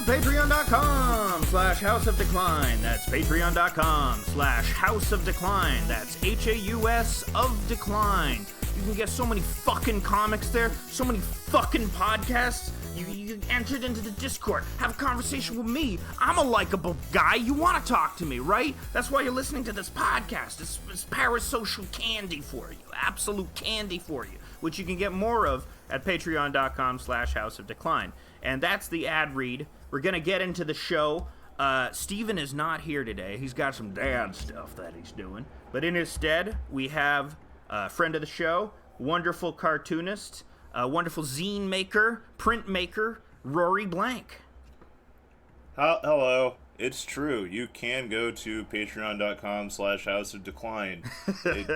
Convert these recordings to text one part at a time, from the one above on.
Patreon.com/House of Decline. That's Patreon.com/House of Decline. That's HAUS of Decline. You can get so many fucking comics there, so many fucking podcasts. You entered into the Discord, have a conversation with me. I'm a likable guy. You want to talk to me, right? That's why you're listening to this podcast. It's parasocial candy for you, absolute candy for you, which you can get more of at Patreon.com/House of Decline. And that's the ad read. We're gonna get into the show. Steven is not here today. He's got some dad stuff that he's doing. But in his stead, we have a friend of the show, wonderful cartoonist, wonderful zine maker, print maker, Rory Blank. Hello. It's true. You can go to patreon.com/House of Decline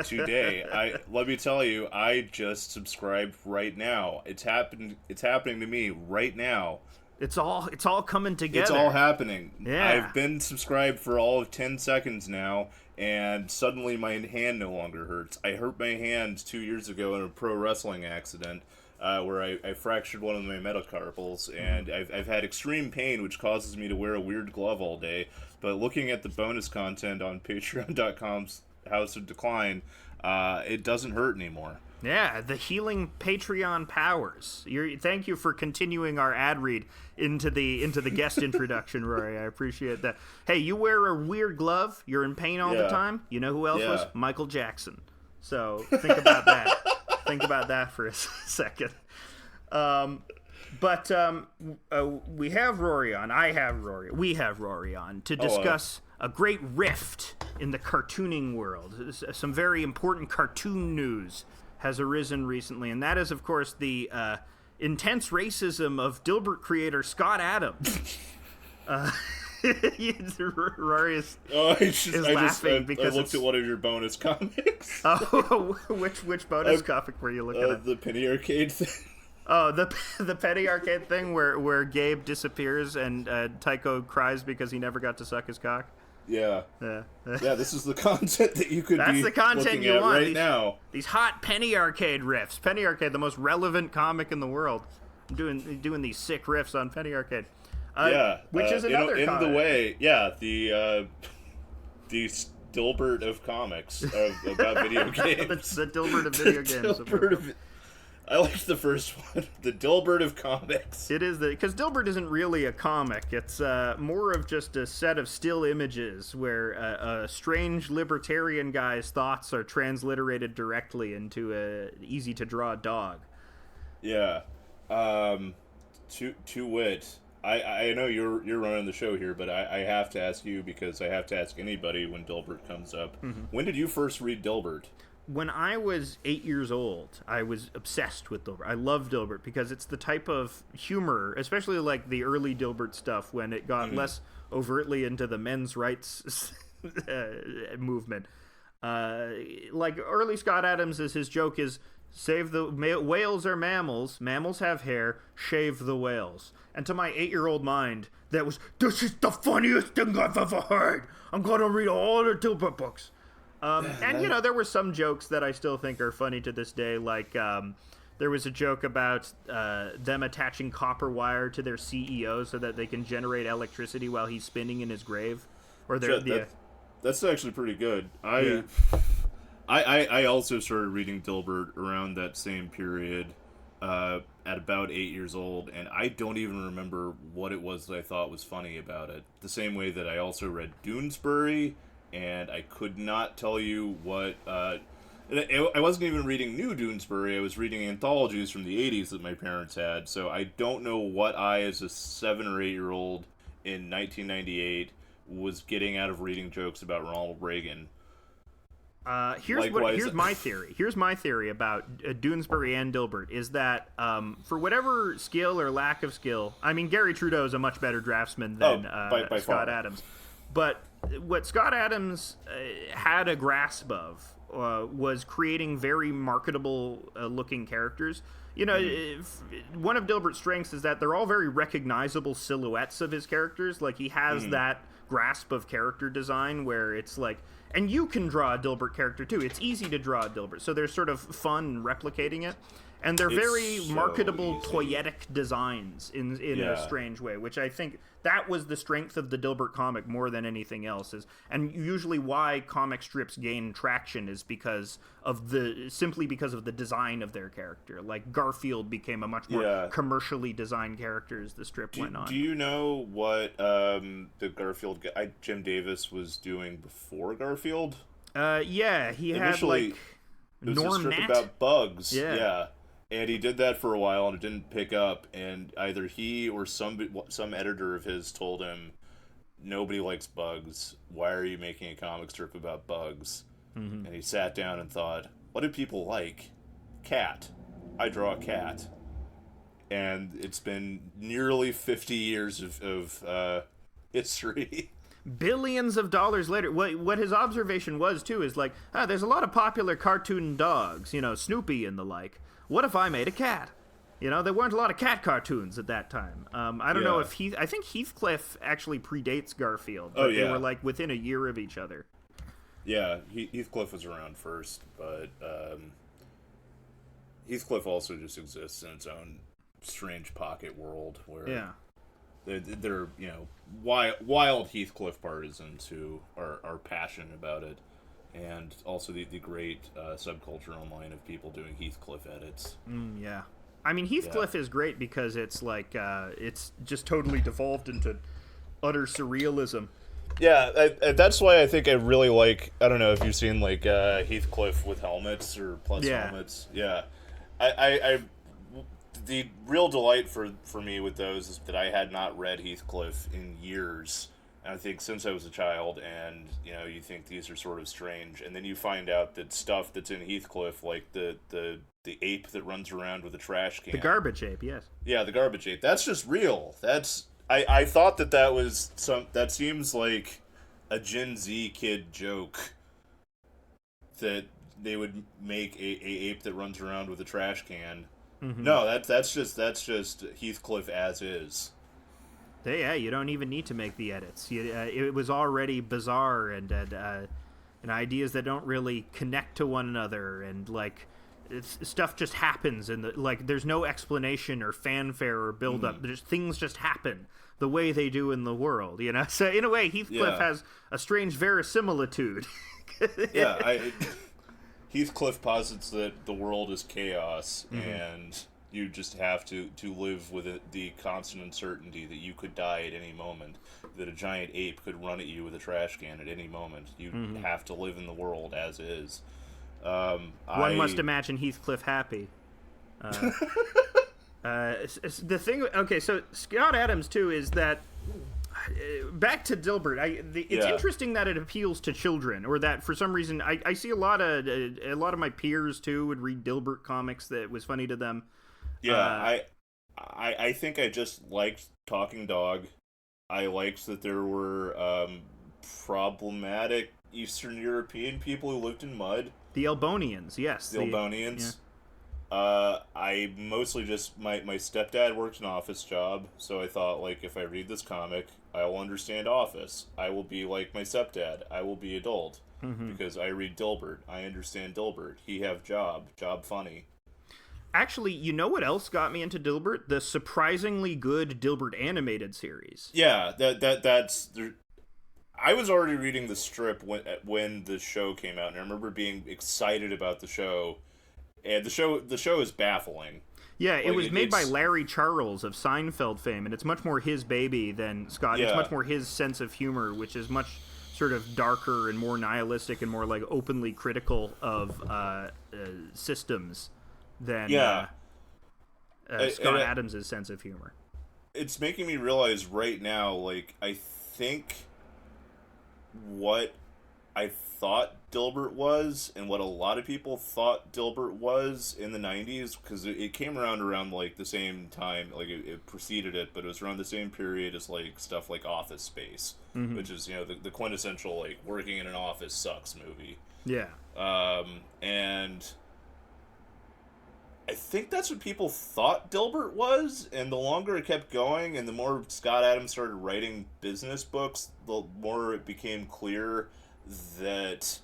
today. Let me tell you, I just subscribed right now. It's happening to me right now. It's all coming together. It's all happening. Yeah. I've been subscribed for all of 10 seconds now, and suddenly my hand no longer hurts. I hurt my hand 2 years ago in a pro wrestling accident, where I fractured one of my metacarpals, and I've had extreme pain, which causes me to wear a weird glove all day. But looking at the bonus content on patreon.com/House of Decline, it doesn't hurt anymore. Yeah, the healing Patreon powers. Thank you for continuing our ad read into the guest introduction, Rory. I appreciate that. Hey, you wear a weird glove. You're in pain all the time. You know who else was? Michael Jackson. So think about that. Think about that for a second. But we have Rory on. We have Rory on to discuss a great rift in the cartooning world. Some very important cartoon news has arisen recently, and that is, of course, the intense racism of Dilbert creator Scott Adams. Rory is laughing because I looked at one of your bonus comics. Oh, which bonus comic were you looking at? The Penny Arcade thing. Oh, the Penny Arcade thing where Gabe disappears and Tycho cries because he never got to suck his cock. Yeah. This is the content that you could That's be the content looking you at want right now. These hot Penny Arcade riffs. Penny Arcade, the most relevant comic in the world. I'm doing these sick riffs on Penny Arcade. Which is another in comic. the way. Yeah, the Dilbert of comics about video games. the Dilbert of video games. I liked the first one, the Dilbert of comics. It is because Dilbert isn't really a comic. It's more of just a set of still images where a strange libertarian guy's thoughts are transliterated directly into a easy to draw dog. Yeah, to wit. I know you're running the show here, but I have to ask you because I have to ask anybody when Dilbert comes up. Mm-hmm. When did you first read Dilbert? When I was 8 years old, I was obsessed with Dilbert. I love Dilbert because it's the type of humor, especially like the early Dilbert stuff when it got less overtly into the men's rights movement. Like early Scott Adams, his joke is, save the whales are mammals, mammals have hair, shave the whales. And to my 8-year-old mind, this is the funniest thing I've ever heard. I'm going to read all the Dilbert books. And, there were some jokes that I still think are funny to this day, like there was a joke about them attaching copper wire to their CEO so that they can generate electricity while he's spinning in his grave. That's actually pretty good. I also started reading Dilbert around that same period at about 8 years old, and I don't even remember what it was that I thought was funny about it. The same way that I also read Doonesbury, and I could not tell you what... I wasn't even reading New Doonesbury, I was reading anthologies from the 80s that my parents had, so I don't know what I, as a 7 or 8-year-old in 1998, was getting out of reading jokes about Ronald Reagan. Here's my theory. Here's my theory about Doonesbury and Dilbert is that for whatever skill or lack of skill, I mean, Gary Trudeau is a much better draftsman than by Scott far. Adams. But what Scott Adams had a grasp of was creating very marketable looking characters. One of Dilbert's strengths is that they're all very recognizable silhouettes of his characters. Like, he has that grasp of character design where it's like, and you can draw a Dilbert character too. It's easy to draw a Dilbert, so there's sort of fun replicating it. And they're It's very so marketable, easy. toyetic designs in a strange way, which I think that was the strength of the Dilbert comic more than anything else. And usually why comic strips gain traction is because of simply because of the design of their character. Like Garfield became a much more commercially designed character as the strip went on. Do you know what the Garfield guy, Jim Davis, was doing before Garfield? Yeah, he Initially, had like it was Norm a strip Nat? about bugs. Yeah. And he did that for a while, and it didn't pick up. And either he or some editor of his told him, "Nobody likes bugs. Why are you making a comic strip about bugs?" Mm-hmm. And he sat down and thought, "What do people like? Cat. I draw a cat." And it's been nearly 50 years of history. Billions of dollars later, what his observation was too is like, there's a lot of popular cartoon dogs, Snoopy and the like. What if I made a cat? There weren't a lot of cat cartoons at that time. I don't know if I think Heathcliff actually predates Garfield, but they were like within a year of each other. Yeah, Heathcliff was around first, but Heathcliff also just exists in its own strange pocket world where they're wild Heathcliff partisans who are passionate about it, and also the great subculture online of people doing Heathcliff edits. Yeah, I mean Heathcliff is great because it's like it's just totally devolved into utter surrealism. Yeah, that's why I think I really like. I don't know if you've seen like Heathcliff with helmets or plus helmets. Yeah, I the real delight for me with those is that I had not read Heathcliff in years. And I think since I was a child, and you think these are sort of strange, and then you find out that stuff that's in Heathcliff, like the ape that runs around with a trash can, the garbage ape, yes, yeah, the garbage ape, that's just real. I thought that was that seems like a Gen Z kid joke that they would make a ape that runs around with a trash can. Mm-hmm. No, that's just Heathcliff as is. Yeah, you don't even need to make the edits. It was already bizarre and ideas that don't really connect to one another, and like stuff just happens, and there's no explanation or fanfare or build up. Things just happen the way they do in the world, So in a way, Heathcliff has a strange verisimilitude. Heathcliff posits that the world is chaos, and you just have to live with the constant uncertainty that you could die at any moment, that a giant ape could run at you with a trash can at any moment. You have to live in the world as is. One must imagine Heathcliff happy. The thing, okay, so Scott Adams too is that. Back to Dilbert, it's interesting that it appeals to children, or that for some reason I see a lot of my peers too would read Dilbert comics that was funny to them. Yeah, I think I just liked Talking Dog. I liked that there were problematic Eastern European people who lived in mud. The Elbonians, yes. The Elbonians. I mostly just my stepdad worked an office job, so I thought, like, if I read this comic, I will understand office. I will be like my stepdad. I will be adult because I read Dilbert. I understand Dilbert. He have job funny. Actually, you know what else got me into Dilbert? The surprisingly good Dilbert animated series. Yeah, that's. I was already reading the strip when the show came out, and I remember being excited about the show. And the show is baffling. Yeah, it was made by Larry Charles of Seinfeld fame, and it's much more his baby than Scott. Yeah. It's much more his sense of humor, which is much sort of darker and more nihilistic and more like openly critical of systems than Scott Adams' sense of humor. It's making me realize right now, like, I think what I thought Dilbert was, and what a lot of people thought Dilbert was in the 90s, because it came around like the same time, like it preceded it, but it was around the same period as like stuff like Office Space, which is the quintessential like working in an office sucks movie. Yeah. And I think that's what people thought Dilbert was, and the longer it kept going, and the more Scott Adams started writing business books, the more it became clear that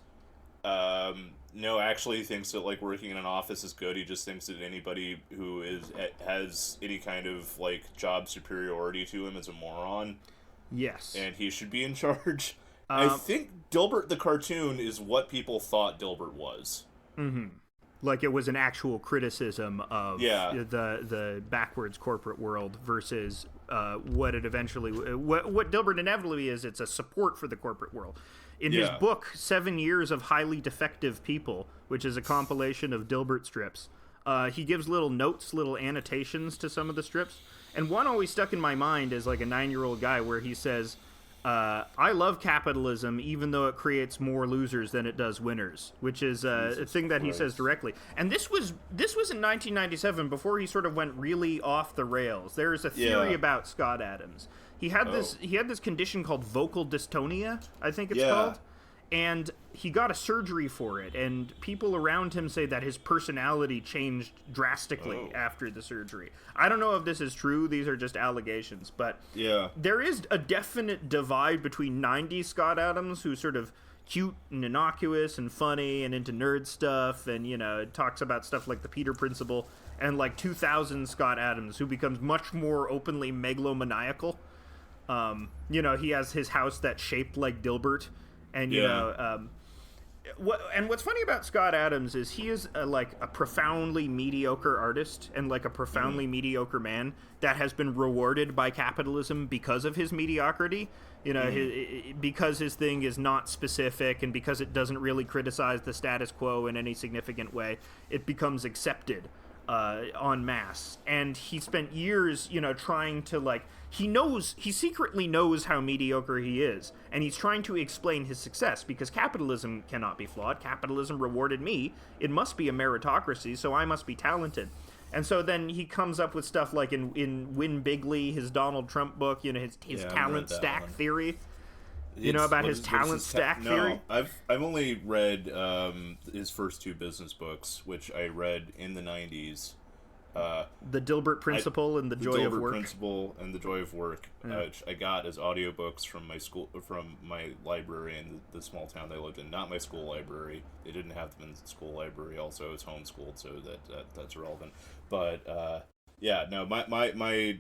No, actually, he thinks that like working in an office is good. He just thinks that anybody who has any kind of like job superiority to him is a moron. Yes. And he should be in charge. I think Dilbert the cartoon is what people thought Dilbert was. Mm-hmm. Like it was an actual criticism of the backwards corporate world versus what it eventually what Dilbert inevitably is. It's a support for the corporate world. In his book, 7 Years of Highly Defective People, which is a compilation of Dilbert strips, he gives little notes, little annotations to some of the strips. And one always stuck in my mind as like a 9-year-old guy where he says, I love capitalism even though it creates more losers than it does winners, which is a thing that he says directly. And this was in 1997 before he sort of went really off the rails. There's a theory about Scott Adams. He had this condition called vocal dystonia, I think it's called. And he got a surgery for it, and people around him say that his personality changed drastically after the surgery. I don't know if this is true, these are just allegations, but there is a definite divide between 90s Scott Adams, who's sort of cute and innocuous and funny and into nerd stuff, and, you know, talks about stuff like the Peter Principle, and like 2000 Scott Adams, who becomes much more openly megalomaniacal. You know, he has his house that's shaped like Dilbert. And, you know, what's funny about Scott Adams is he is like a profoundly mediocre artist and like a profoundly mediocre man that has been rewarded by capitalism because of his mediocrity. You know, because his thing is not specific and because it doesn't really criticize the status quo in any significant way, it becomes accepted en masse. And he spent years, you know, trying to like, he secretly knows how mediocre he is, and he's trying to explain his success because capitalism cannot be flawed. Capitalism rewarded me. It must be a meritocracy, so I must be talented. And so then he comes up with stuff like in Win Bigly, his Donald Trump book, you know, his talent stack theory. You know about his talent stack theory? No, I've only read his first 2 business books, which I read in the 90s. The Dilbert Principle and the Joy of Work. The Dilbert Principle and the Joy of Work, which I got as audiobooks from my library in the small town they lived in. Not my school library. They didn't have them in the school library. Also, it's homeschooled, so that's relevant. But my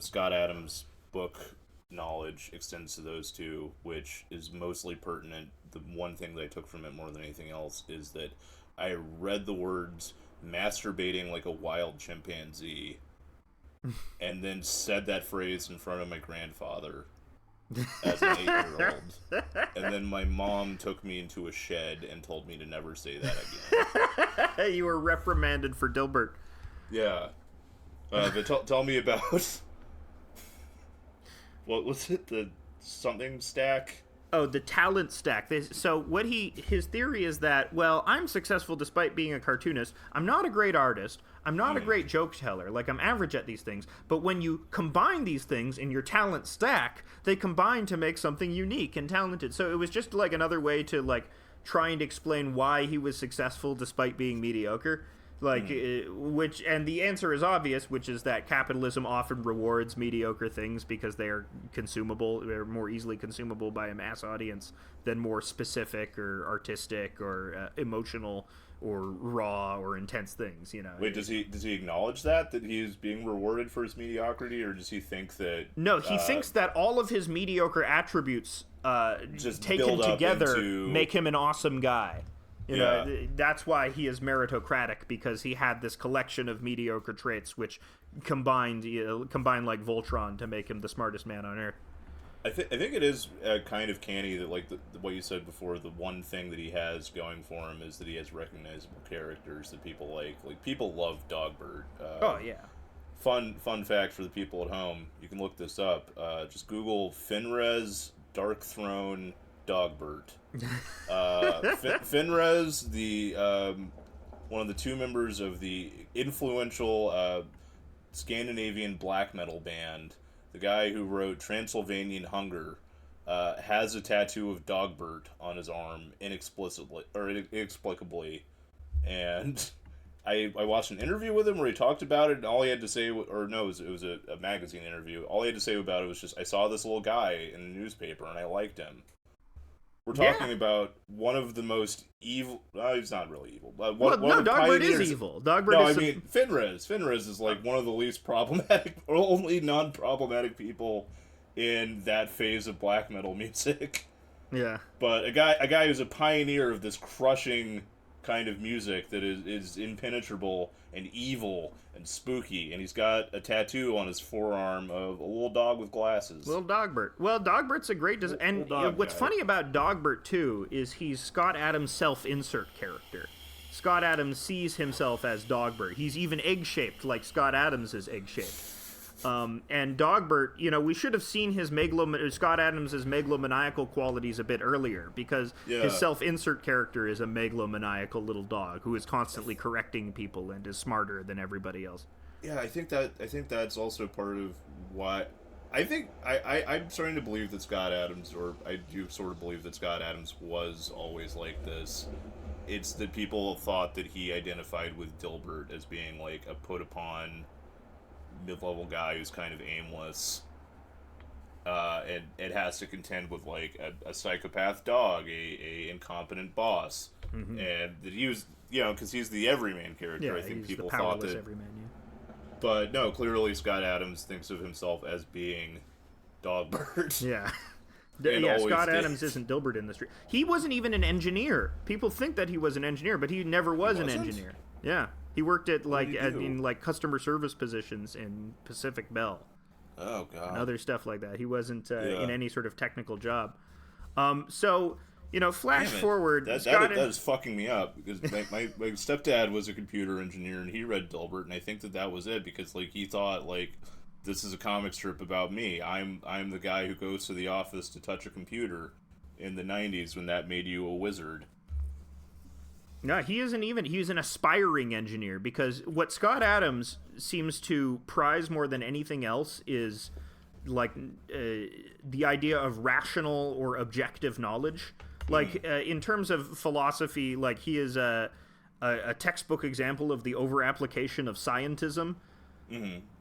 Scott Adams book knowledge extends to those 2, which is mostly pertinent. The one thing that I took from it more than anything else is that I read the words masturbating like a wild chimpanzee and then said that phrase in front of my grandfather as an 8-year-old, and then my mom took me into a shed and told me to never say that again. You were reprimanded for Dilbert. But tell me about what was it, the something stack? Oh, the talent stack. So his theory is that, well, I'm successful despite being a cartoonist. I'm not a great artist. I'm not a great joke teller. Like, I'm average at these things. But when you combine these things in your talent stack, they combine to make something unique and talented. So it was just like another way to like try and explain why he was successful despite being mediocre. Like, and the answer is obvious, which is that capitalism often rewards mediocre things because they are consumable, they're more easily consumable by a mass audience than more specific or artistic or emotional or raw or intense things, you know. Wait, does he acknowledge that he's being rewarded for his mediocrity, or does he think that... No, he thinks that all of his mediocre attributes just taken together make him an awesome guy. You know, that's why he is meritocratic, because he had this collection of mediocre traits which combined like Voltron to make him the smartest man on Earth. I think it is kind of canny that, like, what you said before, the one thing that he has going for him is that he has recognizable characters that people like. Like, people love Dogbert. Fun fact for the people at home, you can look this up. Just Google Finrez Darkthrone Dogbert. Finrez, the one of the 2 members of the influential Scandinavian black metal band, the guy who wrote Transylvanian Hunger, has a tattoo of Dogbert on his arm inexplicably, and I watched an interview with him where he talked about it, and all he had to say, it was a magazine interview. All he had to say about it was just, I saw this little guy in the newspaper and I liked him. We're Yeah. talking about one of the most evil. He's not really evil. Well, One no, of the Dogbert is pioneers. evil. Dogbert No, is I mean Finrez. Finrez is like one of the least problematic, or only non-problematic people in that phase of black metal music. yeah. But a guy who's a pioneer of this crushing kind of music that is impenetrable and evil and spooky, and he's got a tattoo on his forearm of a little dog with glasses. Little Dogbert. Well, Dogbert's a great and Little dog what's guy. funny about Dogbert too is he's Scott Adams' self-insert character. Scott Adams sees himself as Dogbert. He's even egg-shaped, like Scott Adams is egg-shaped. And Dogbert, we should have seen his Scott Adams' megalomaniacal qualities a bit earlier, because his self-insert character is a megalomaniacal little dog who is constantly correcting people and is smarter than everybody else. Yeah, I think that's also part of why. I'm starting to believe that Scott Adams, or I do sort of believe that Scott Adams was always like this. It's that people thought that he identified with Dilbert as being like a put upon mid-level guy who's kind of aimless, and it has to contend with like a psychopath dog, a incompetent boss, and that he was, because he's the everyman character. Yeah, I think he's people the thought powerless that, everyman. Yeah. but no, clearly Scott Adams thinks of himself as being Dogbert. Yeah. And Yeah, always Scott did. Adams isn't Dilbert in the street. He wasn't even an engineer. People think that he was an engineer, but he never was an wasn't? engineer. Yeah, he worked at did he do? in like customer service positions in Pacific Bell Oh god. and other stuff like that. He wasn't Yeah. in any sort of technical job. So flash Damn it. forward. That is fucking me up, because my stepdad was a computer engineer and he read Dilbert, and I think that was it, because like he thought like, this is a comic strip about me. I'm the guy who goes to the office to touch a computer in the 90s when that made you a wizard. No, he isn't even. He's an aspiring engineer, because what Scott Adams seems to prize more than anything else is like the idea of rational or objective knowledge. Like in terms of philosophy, like he is a textbook example of the over application of scientism.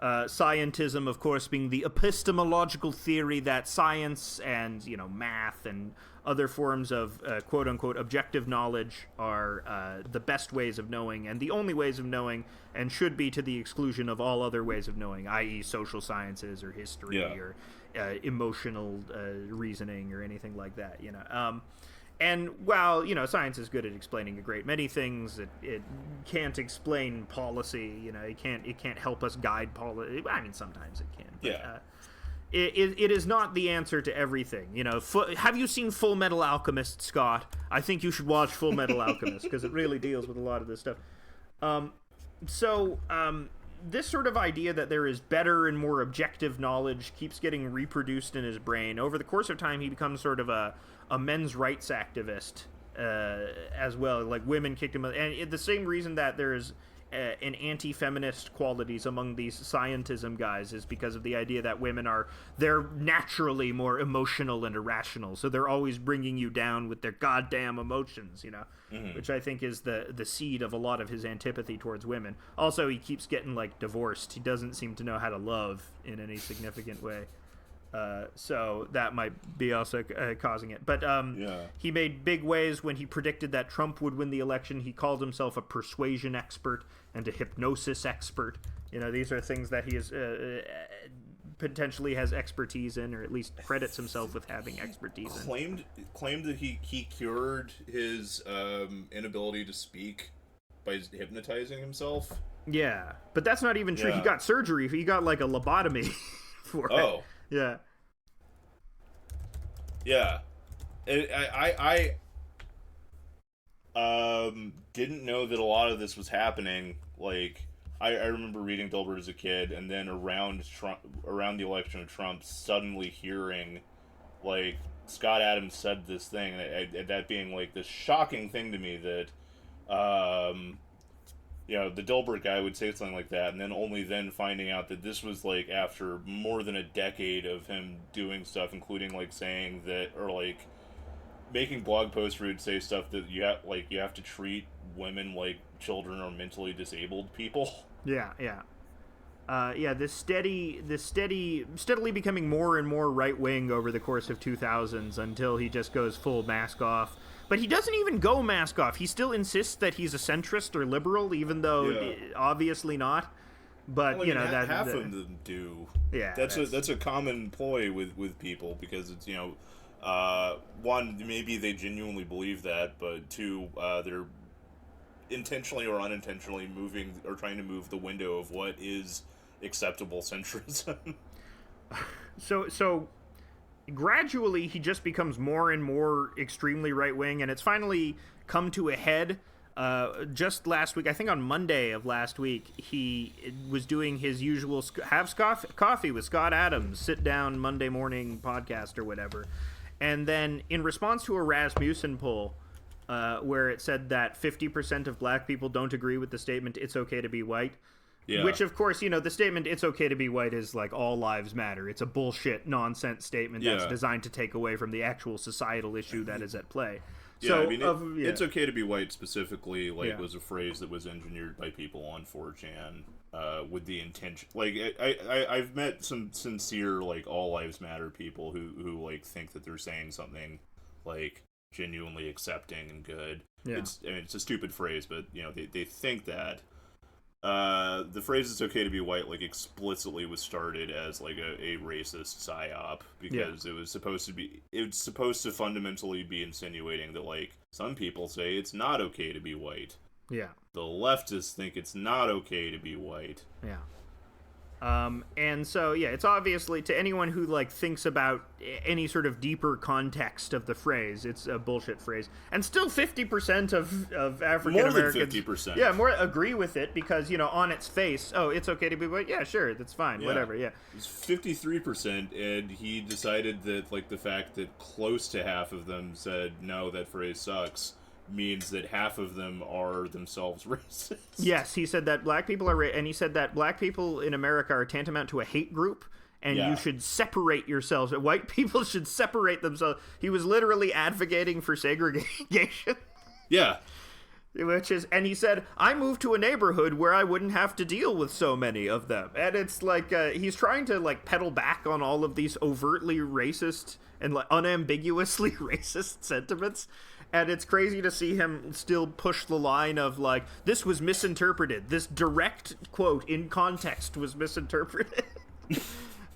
Scientism, of course, being the epistemological theory that science and math and other forms of quote-unquote objective knowledge are the best ways of knowing and the only ways of knowing, and should be to the exclusion of all other ways of knowing, i.e. social sciences or history or emotional reasoning or anything like that. And while science is good at explaining a great many things, it can't explain policy. It can't help us guide policy. I mean, sometimes it can. But, it is not the answer to everything. Have you seen Full Metal Alchemist, Scott? I think you should watch Full Metal Alchemist, because it really deals with a lot of this stuff. This sort of idea that there is better and more objective knowledge keeps getting reproduced in his brain. Over the course of time, he becomes sort of a men's rights activist as well. Like, women kicked him, and the same reason that there is an anti-feminist qualities among these scientism guys is because of the idea that they're naturally more emotional and irrational, so they're always bringing you down with their goddamn emotions, which I think is the seed of a lot of his antipathy towards women. Also, he keeps getting divorced. He doesn't seem to know how to love in any significant way. So that might be also causing it. But he made big waves when he predicted that Trump would win the election. He called himself a persuasion expert and a hypnosis expert. These are things that he is potentially has expertise in, or at least credits himself with having expertise in. Claimed that he cured his inability to speak by hypnotizing himself. Yeah, but that's not even true. Yeah. He got surgery. He got a lobotomy for it. Oh. Yeah. Yeah. I didn't know that a lot of this was happening. Like, I remember reading Dilbert as a kid, and then around the election of Trump, suddenly hearing, Scott Adams said this thing, and that being, this shocking thing to me that, the Dilbert guy would say something like that, and then only then finding out that this was, after more than a decade of him doing stuff, including, saying that, or, making blog posts where he'd say stuff that you have to treat women like children or mentally disabled people. Yeah, yeah. steadily becoming more and more right wing over the course of 2000s until he just goes full mask off. But he doesn't even go mask off. He still insists that he's a centrist or liberal, even though obviously not. But well, you know that half of them do. Yeah, that's a common ploy with people, because it's one, maybe they genuinely believe that, but two, they're intentionally or unintentionally moving or trying to move the window of what is acceptable centrism. So gradually he just becomes more and more extremely right wing, and it's finally come to a head. Just last week, I think on Monday of last week, he was doing his usual coffee with Scott Adams, sit down Monday morning podcast or whatever. And then in response to a Rasmussen poll, where it said that 50% of black people don't agree with the statement, it's okay to be white. Yeah. Which, of course, the statement, it's okay to be white, is like all lives matter. It's a bullshit, nonsense statement that's designed to take away from the actual societal issue that is at play. Yeah, so, I mean, it's okay to be white specifically, was a phrase that was engineered by people on 4chan with the intention. I've met some sincere, all lives matter people who think that they're saying something, genuinely accepting and good. Yeah. It's a stupid phrase, but, they think that. The phrase "it's okay to be white" explicitly was started as a racist psyop, because it's supposed to fundamentally be insinuating that some people say it's not okay to be white. Yeah. The leftists think it's not okay to be white. Yeah. And so, it's obviously, to anyone who, thinks about any sort of deeper context of the phrase, it's a bullshit phrase. And still 50% of African-Americans... More than 50%. Yeah, more agree with it because, on its face, oh, it's okay to be white? Yeah, sure, that's fine, whatever, yeah. It's 53%, and he decided that, the fact that close to half of them said, no, that phrase sucks, means that half of them are themselves racist. Yes, he said that black people are and he said that black people in America are tantamount to a hate group, and you should separate yourselves. White people should separate themselves. He was literally advocating for segregation. Yeah. And he said, I moved to a neighborhood where I wouldn't have to deal with so many of them. And it's he's trying to pedal back on all of these overtly racist and unambiguously racist sentiments. And it's crazy to see him still push the line of this was misinterpreted. This direct quote in context was misinterpreted.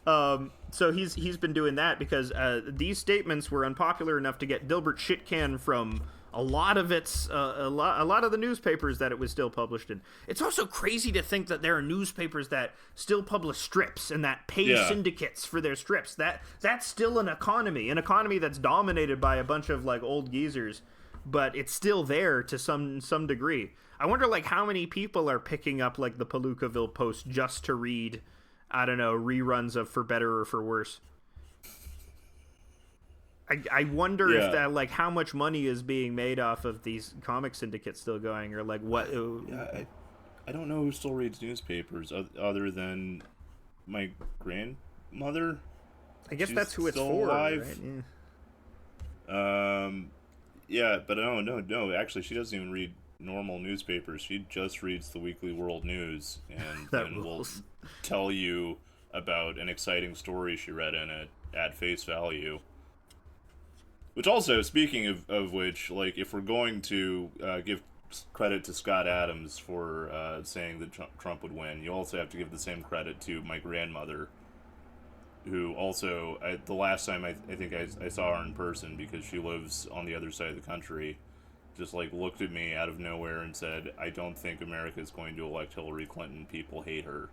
So he's been doing that because these statements were unpopular enough to get Dilbert shit-canned from a lot of a lot of the newspapers that it was still published in. It's also crazy to think that there are newspapers that still publish strips and that pay syndicates for their strips. That's still an economy that's dominated by a bunch of old geezers, but it's still there to some degree. I wonder how many people are picking up the Palookaville Post just to read, I don't know, reruns of For Better or For Worse. I wonder if that how much money is being made off of these comic syndicates still going, or what. I don't know who still reads newspapers other than my grandmother. I guess that's who it's for, alive. Right? Yeah. But no. Actually, she doesn't even read normal newspapers. She just reads the Weekly World News, and then will tell you about an exciting story she read in it at face value. Which also, speaking of which, if we're going to give credit to Scott Adams for saying that Trump would win, you also have to give the same credit to my grandmother, who also, the last time I think I saw her in person, because she lives on the other side of the country, just looked at me out of nowhere and said, I don't think America is going to elect Hillary Clinton. People hate her.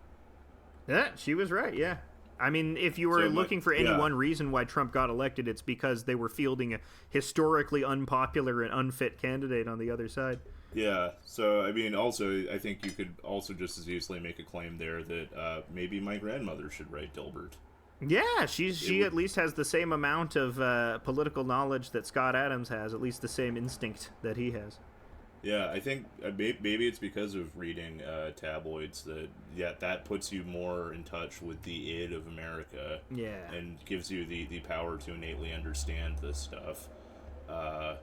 Yeah, she was right, yeah. I mean, if you were looking for any one reason why Trump got elected, it's because they were fielding a historically unpopular and unfit candidate on the other side. Yeah, so, I mean, also, I think you could also just as easily make a claim there that maybe my grandmother should write Dilbert. Yeah, she at least has the same amount of political knowledge that Scott Adams has, at least the same instinct that he has. Yeah, I think maybe it's because of reading tabloids that puts you more in touch with the id of America. Yeah. And gives you the power to innately understand this stuff. I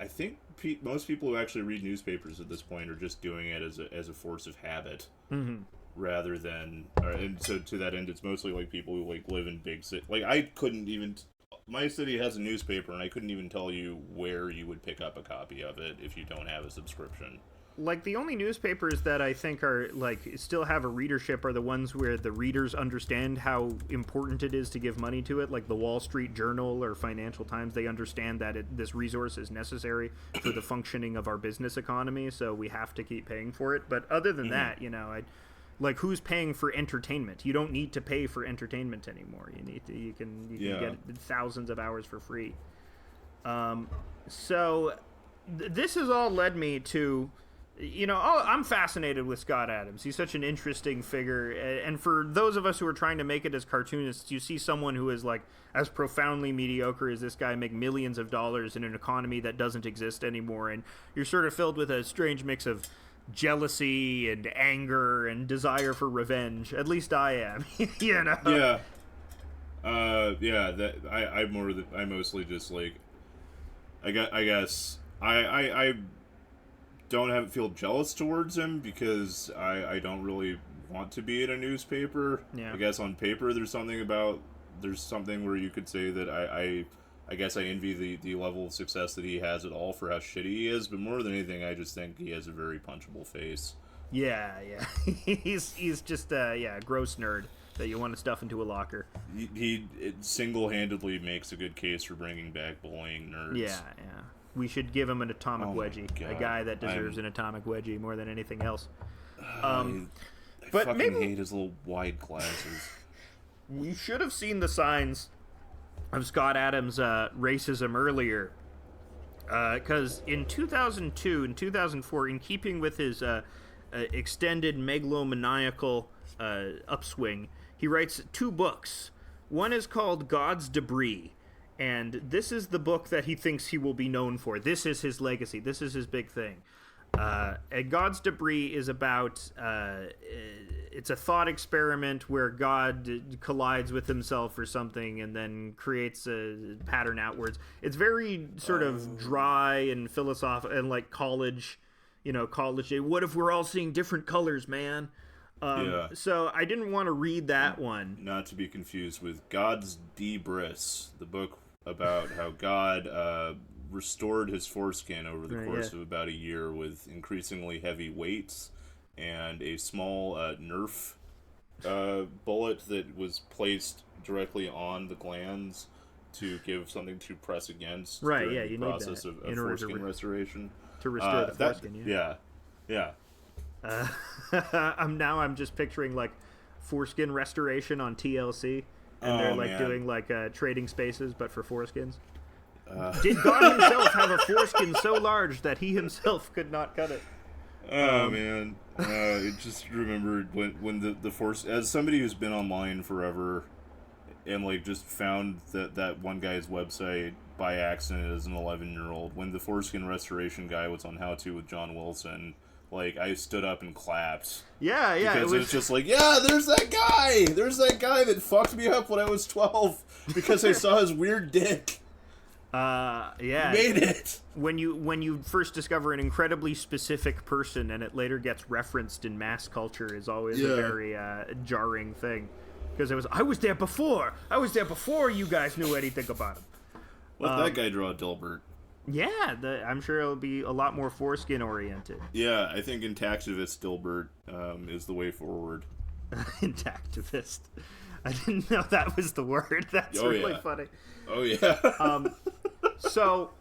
think most people who actually read newspapers at this point are just doing it as a force of habit. Mm-hmm. rather than, and so to that end, it's mostly like people who like live in big cities. Like I couldn't even. My city has a newspaper, and I couldn't even tell you where you would pick up a copy of it if you don't have a subscription. Like, the only newspapers that I think are, like, still have a readership are the ones where the readers understand how important it is to give money to it, like the Wall Street Journal or Financial Times. They understand that this resource is necessary for the functioning of our business economy, so we have to keep paying for it. But other than that, you know, like, who's paying for entertainment? You don't need to pay for entertainment anymore. You can get thousands of hours for free. So this has all led me to, you know, I'm fascinated with Scott Adams. He's such an interesting figure. And for those of us who are trying to make it as cartoonists, you see someone who is, like, as profoundly mediocre as this guy make millions of dollars in an economy that doesn't exist anymore. And you're sort of filled with a strange mix of jealousy and anger and desire for revenge. At least I am. You know? Yeah. That I mostly just like, I guess I don't feel jealous towards him because I don't really want to be in a newspaper. Yeah. I guess on paper there's something where you could say that I guess I envy the level of success that he has at all for how shitty he is, but more than anything I just think he has a very punchable face. Yeah. He's just a gross nerd that you want to stuff into a locker. He single-handedly makes a good case for bringing back bullying nerds. Yeah. We should give him an atomic wedgie. A guy that deserves an atomic wedgie more than anything else. I but fucking maybe hate his little wide glasses. we should have seen the signs of Scott Adams' racism earlier. Because in 2002 and 2004, in keeping with his extended megalomaniacal upswing, he writes 2 books. One is called God's Debris, and this is the book that he thinks he will be known for. This is his legacy. This is his big thing. And God's Debris is about, it's a thought experiment where God collides with himself or something and then creates a pattern outwards. It's very sort of dry and philosophical and like college day. What if we're all seeing different colors, man? So I didn't want to read that one. Not to be confused with God's Debris, the book about how God restored his foreskin over the course of about a year with increasingly heavy weights and a small Nerf bullet that was placed directly on the glands to give something to press against during the process of foreskin restoration. To restore the foreskin, Yeah. I'm just picturing like foreskin restoration on TLC, and they're doing like trading spaces, but for foreskins. Did God himself have a foreskin so large that he himself could not cut it? Man, I just remembered when the force, as somebody who's been online forever, and like just found that one guy's website by accident as an 11-year-old, when the foreskin restoration guy was on How To with John Wilson. Like, I stood up and clapped. Yeah. Because it was just like, yeah, there's that guy! There's that guy that fucked me up when I was 12 because I saw his weird dick. Yeah. Made it! When you first discover an incredibly specific person and it later gets referenced in mass culture is always a very jarring thing. Because I was there before you guys knew anything about him. Let that guy draw Dilbert. Yeah, I'm sure it'll be a lot more foreskin oriented. Yeah, I think intactivist Dilbert is the way forward. Intactivist. I didn't know that was the word. That's really funny. Oh, yeah. So,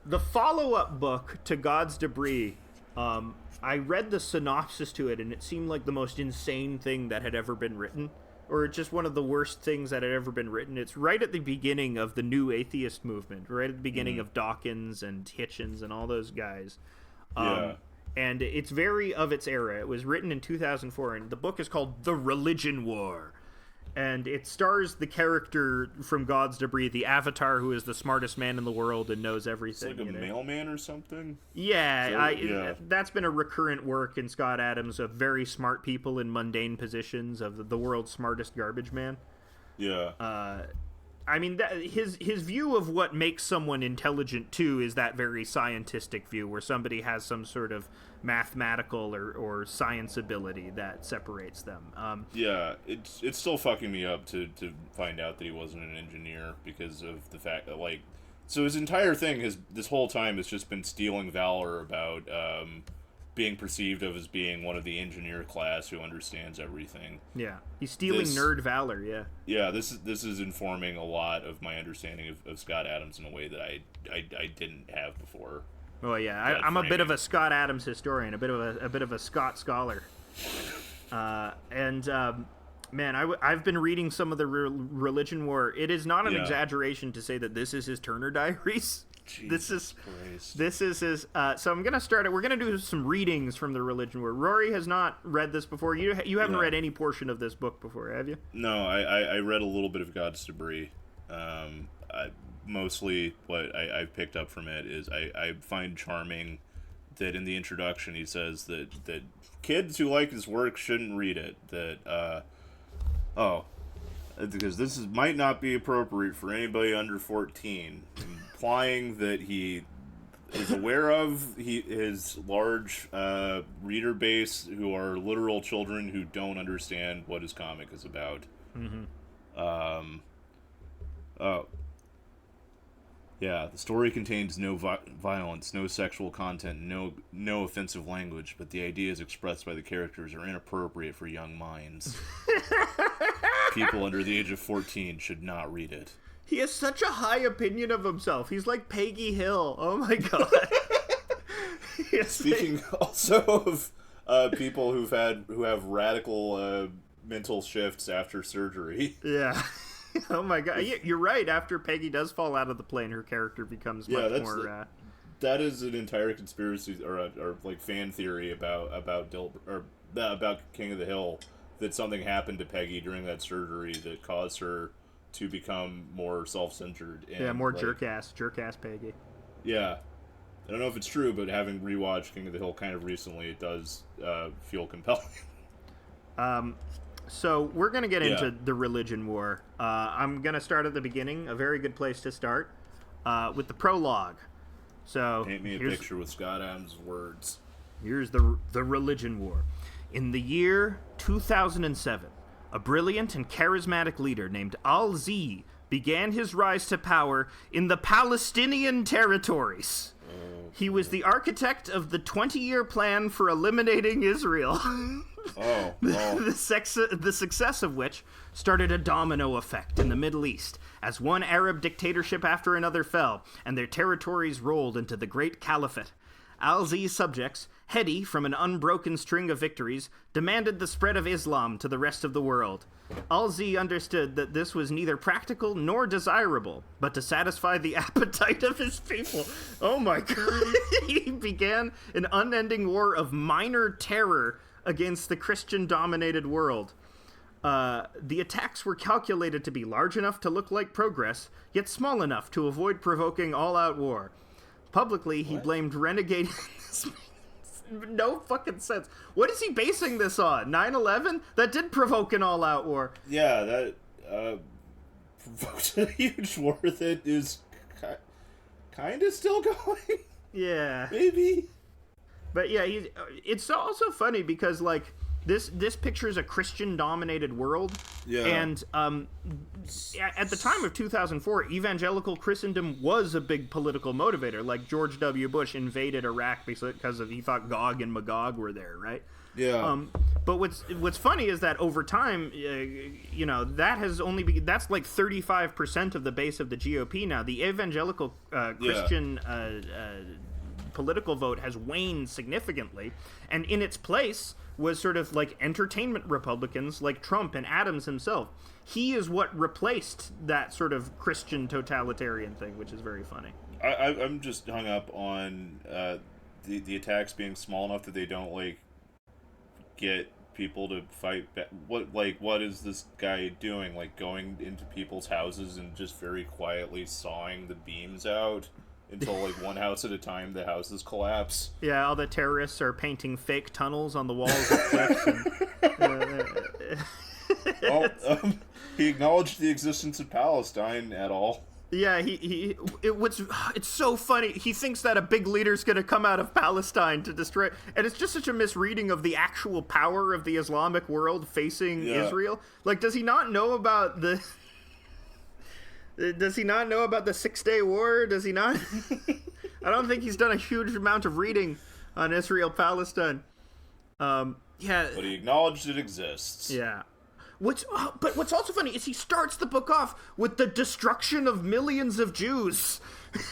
the follow-up book to God's Debris, I read the synopsis to it, and it seemed like the most insane thing that had ever been written. Or just one of the worst things that had ever been written. It's right at the beginning of the new atheist movement, right at the beginning of Dawkins and Hitchens and all those guys. And it's very of its era. It was written in 2004, and the book is called The Religion War. And it stars the character from God's Debris, the Avatar, who is the smartest man in the world and knows everything. It's like a mailman or something? Yeah, that's been a recurrent work in Scott Adams of very smart people in mundane positions, of the world's smartest garbage man. Yeah. I mean, his view of what makes someone intelligent too is that very scientistic view, where somebody has some sort of mathematical or science ability that separates them. Yeah, it's still fucking me up to find out that he wasn't an engineer, because of the fact that, like, so his entire thing this whole time has just been stealing valor about being perceived of as being one of the engineer class who understands everything. Yeah, he's stealing nerd valor. Yeah. Yeah, this is informing a lot of my understanding of Scott Adams in a way that I didn't have before. Oh yeah, I'm a bit of a Scott Adams historian, a bit of a Scott scholar, man, I've been reading some of the Religion War. It is not an exaggeration to say that this is his Turner Diaries. Jesus This is his. So I'm gonna start it. We're gonna do some readings from the Religion War. Rory has not read this before. You haven't read any portion of this book before, have you? No, I read a little bit of God's Debris. Mostly what I've picked up from it is I find charming that in the introduction he says that kids who like his work shouldn't read it. Because this might not be appropriate for anybody under 14, implying that he is aware of his large reader base who are literal children who don't understand what his comic is about. Mm-hmm. Yeah, the story contains no violence, no sexual content, no offensive language, but the ideas expressed by the characters are inappropriate for young minds. People under the age of 14 should not read it. He has such a high opinion of himself. He's like Peggy Hill. Oh my god. Speaking also of people who have radical mental shifts after surgery. Yeah. Oh my god. Yeah, you're right. After Peggy does fall out of the plane, her character becomes much more... that is an entire conspiracy or like fan theory about Dilbert, or about King of the Hill, that something happened to Peggy during that surgery that caused her to become more self-centered. And, more jerk ass Peggy. Yeah. I don't know if it's true, but having rewatched King of the Hill kind of recently, it does feel compelling. So we're going to get into the Religion War. I'm going to start at the beginning, a very good place to start, with the prologue. So paint me a picture with Scott Adams' words. Here's the Religion War. In the year 2007, a brilliant and charismatic leader named Al-Z began his rise to power in the Palestinian territories. He was the architect of the 20-year plan for eliminating Israel. The success of which started a domino effect in the Middle East, as one Arab dictatorship after another fell, and their territories rolled into the Great Caliphate. Al-Z's subjects, heady from an unbroken string of victories, demanded the spread of Islam to the rest of the world. Al-Z understood that this was neither practical nor desirable, but to satisfy the appetite of his people. Oh my god. He began an unending war of minor terror against the Christian-dominated world. The attacks were calculated to be large enough to look like progress, yet small enough to avoid provoking all-out war. Publicly, he blamed renegade... No fucking sense. What is he basing this on? 9/11? That did provoke an all-out war. Yeah, that provoked a huge war that is kind of still going. Yeah. Maybe. But yeah, it's also funny because, like, this pictures a Christian-dominated world. Yeah. And at the time of 2004, evangelical Christendom was a big political motivator. Like, George W. Bush invaded Iraq because he thought Gog and Magog were there, right? Yeah. But what's funny is that over time, that has only that's like 35% of the base of the GOP now. The evangelical Christian political vote has waned significantly, and in its place was sort of like entertainment Republicans like Trump and Adams himself. He is what replaced that sort of Christian totalitarian thing, which is very funny. I'm just hung up on the attacks being small enough that they don't like get people to fight back. What is this guy doing? Like going into people's houses and just very quietly sawing the beams out until, like, one house at a time, the houses collapse. Yeah, all the terrorists are painting fake tunnels on the walls of cliffs. Well, he acknowledged the existence of Palestine at all. Yeah, it's so funny. He thinks that a big leader's going to come out of Palestine to destroy, and it's just such a misreading of the actual power of the Islamic world facing Israel. Like, does he not know about the? Does he not know about the 6-Day War? Does he not? I don't think he's done a huge amount of reading on Israel-Palestine. Yeah, but he acknowledged it exists. Yeah. But what's also funny is he starts the book off with the destruction of millions of Jews,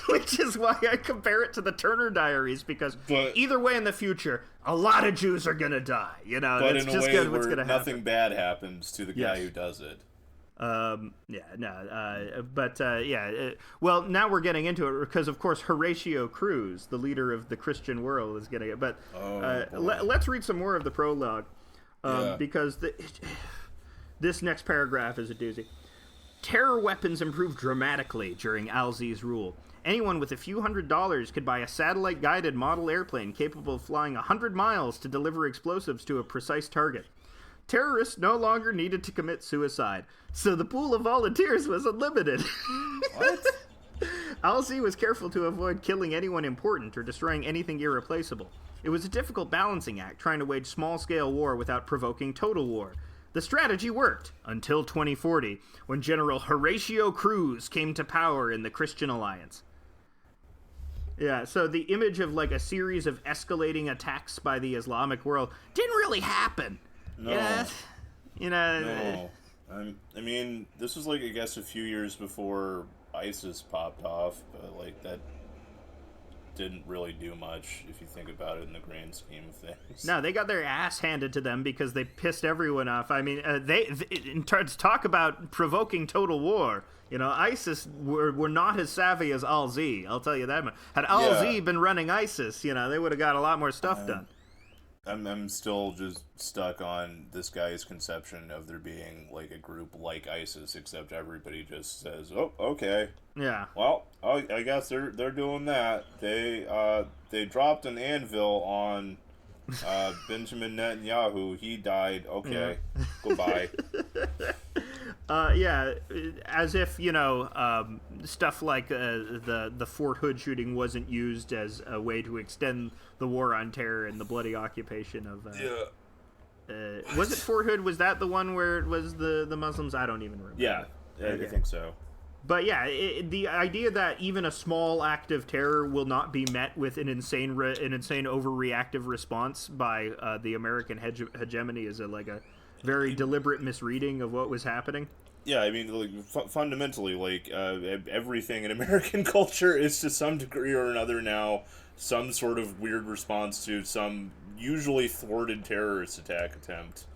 which is why I compare it to the Turner Diaries, because either way in the future, a lot of Jews are going to die. You know, but it's in a just way what's where going to happen. Nothing bad happens to the guy who does it. Well, now we're getting into it because, of course, Horatio Cruz, the leader of the Christian world, is getting it. But let's read some more of the prologue, because this next paragraph is a doozy. Terror weapons improved dramatically during Alzee's rule. Anyone with a few $100s could buy a satellite-guided model airplane capable of flying 100 miles to deliver explosives to a precise target. Terrorists no longer needed to commit suicide, so the pool of volunteers was unlimited. What? Alzee was careful to avoid killing anyone important or destroying anything irreplaceable. It was a difficult balancing act trying to wage small-scale war without provoking total war. The strategy worked until 2040, when General Horatio Cruz came to power in the Christian Alliance. Yeah, so the image of like a series of escalating attacks by the Islamic world didn't really happen. No. No. I mean, this was like, I guess, a few years before ISIS popped off, but like that didn't really do much if you think about it in the grand scheme of things. No, they got their ass handed to them because they pissed everyone off. I mean, they in terms talk about provoking total war. You know, ISIS were not as savvy as Alzee. I'll tell you that much. Had Alzee been running ISIS, you know, they would have got a lot more stuff done. I'm still just stuck on this guy's conception of there being like a group like ISIS, except everybody just says, "Oh, okay, yeah. Well, I guess they're doing that. They dropped an anvil on Benjamin Netanyahu. He died. Okay, goodbye." As if, you know, stuff like the Fort Hood shooting wasn't used as a way to extend the war on terror and the bloody occupation of... was it Fort Hood? Was that the one where it was the Muslims? I don't even remember. Yeah, okay. I think so. But yeah, the idea that even a small act of terror will not be met with an insane overreactive response by the American hegemony is a very deliberate misreading of what was happening. Yeah, I mean, like, fundamentally, like, everything in American culture is to some degree or another now some sort of weird response to some usually thwarted terrorist attack attempt.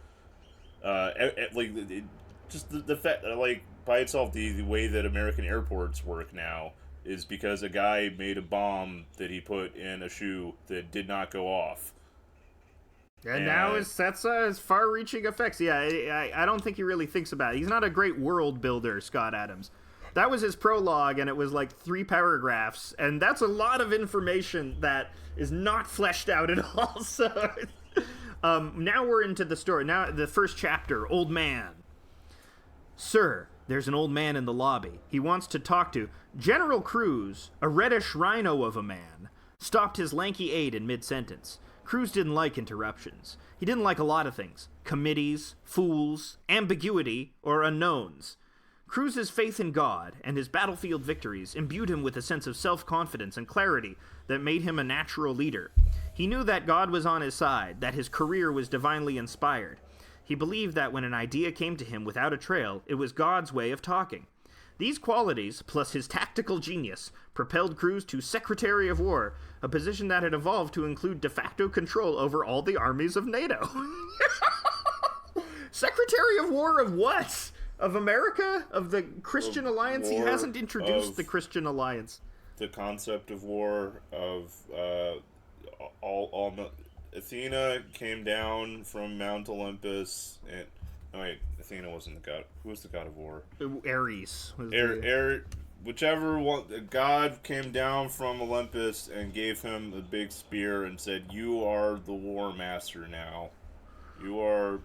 Just the fact, like, by itself, the way that American airports work now is because a guy made a bomb that he put in a shoe that did not go off. And now that's his far-reaching effects. Yeah, I don't think he really thinks about it. He's not a great world builder, Scott Adams. That was his prologue, and it was like 3 paragraphs, and that's a lot of information that is not fleshed out at all. So, now we're into the story. Now, the first chapter, Old Man. Sir, there's an old man in the lobby. He wants to talk to General Cruz, a reddish rhino of a man, stopped his lanky aide in mid-sentence. Cruz didn't like interruptions. He didn't like a lot of things. Committees, fools, ambiguity, or unknowns. Cruz's faith in God and his battlefield victories imbued him with a sense of self-confidence and clarity that made him a natural leader. He knew that God was on his side, that his career was divinely inspired. He believed that when an idea came to him without a trail, it was God's way of talking. These qualities, plus his tactical genius, propelled Cruz to Secretary of War, a position that had evolved to include de facto control over all the armies of NATO. Secretary of War of what? Of America? Of the Christian Alliance? He hasn't introduced the Christian Alliance. The concept of war, of all Athena came down from Mount Olympus, and Athena wasn't the god. Who was the god of war? Ares. Whichever one, God came down from Olympus and gave him a big spear and said, "You are the war master now. You are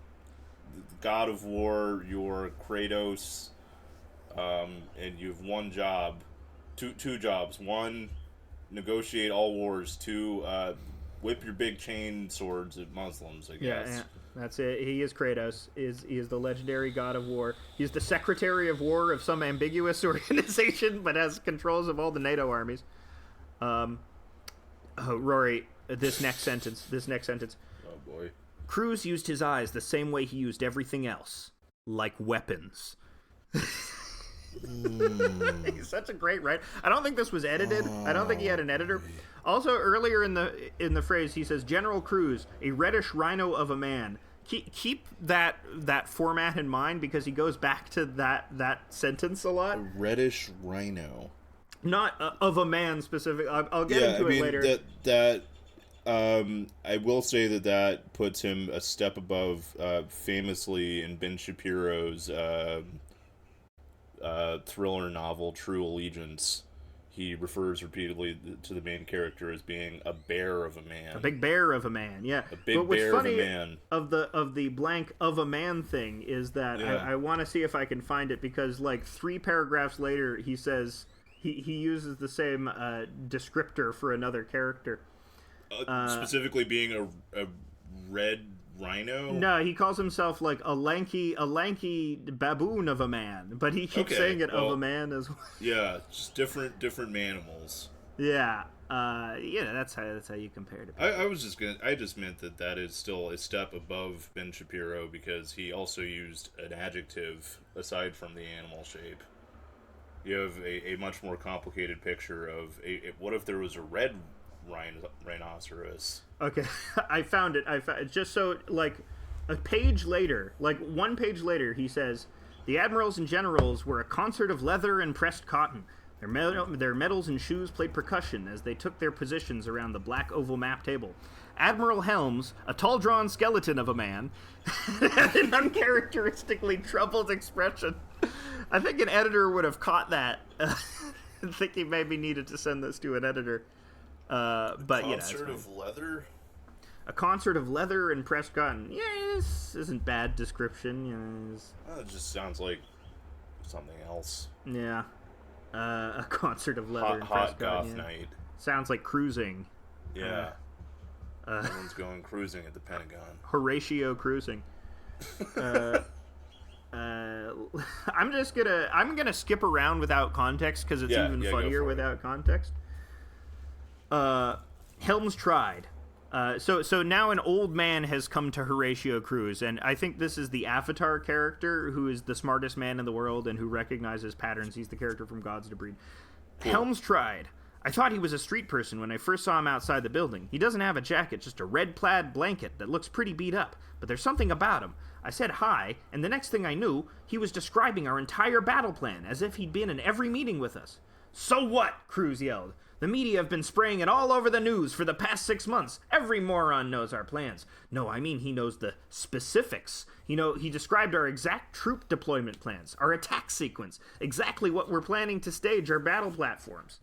god of war, you're Kratos, and you have one job, two jobs. One, negotiate all wars. Two, whip your big chain swords at Muslims, I guess. Yeah, that's it. He is Kratos. He is the legendary god of war. He's the secretary of war of some ambiguous organization, but has controls of all the NATO armies. Rory, this next sentence. Oh boy. Cruz used his eyes the same way he used everything else, like weapons. He's such a great writer. I don't think this was edited. I don't think he had an editor. Also, earlier in the phrase, he says, General Cruz, a reddish rhino of a man. Keep that format in mind, because he goes back to that sentence a lot. A reddish rhino. Not of a man specific. I'll get into it later. I will say that puts him a step above, famously in Ben Shapiro's thriller novel True Allegiance. He refers repeatedly to the main character as being a bear of a man. A big bear of a man, yeah. A big bear of a man. Of the blank of a man thing is that I want to see if I can find it, because like 3 paragraphs later he says he uses the same descriptor for another character. Specifically being a red rhino? No, he calls himself like a lanky baboon of a man, but he keeps saying it of a man as well. Yeah, just different animals. Yeah, that's how you compare it. I just meant that is still a step above Ben Shapiro, because he also used an adjective aside from the animal shape. You have a much more complicated picture of what if there was a red rhinoceros. Okay, I found it. Just so, like, one page later, he says, the admirals and generals were a concert of leather and pressed cotton. Their medals and shoes played percussion as they took their positions around the black oval map table. Admiral Helms, a tall-drawn skeleton of a man, had an uncharacteristically troubled expression. I think an editor would have caught that. I think he maybe needed to send this to an editor. But concert of leather? A concert of leather and pressed cotton. Yeah, this isn't bad description. It just sounds like something else. Yeah. A concert of leather and pressed cotton. Hot goth night. Sounds like cruising. Yeah. Everyone's going cruising at the Pentagon. Horatio cruising. I'm gonna skip around without context, because it's even funnier without context. Helms tried. So now an old man has come to Horatio Cruz, and I think this is the Avatar character, who is the smartest man in the world and who recognizes patterns. He's the character from Gods to Breed. Cool. Helms tried. I thought he was a street person when I first saw him outside the building. He doesn't have a jacket, just a red plaid blanket that looks pretty beat up, but there's something about him. I said hi, and the next thing I knew, he was describing our entire battle plan, as if he'd been in every meeting with us. So what? Cruz yelled. The media have been spraying it all over the news for the past 6 months. Every moron knows our plans. No, I mean he knows the specifics. He described our exact troop deployment plans, our attack sequence, exactly what we're planning to stage our battle platforms.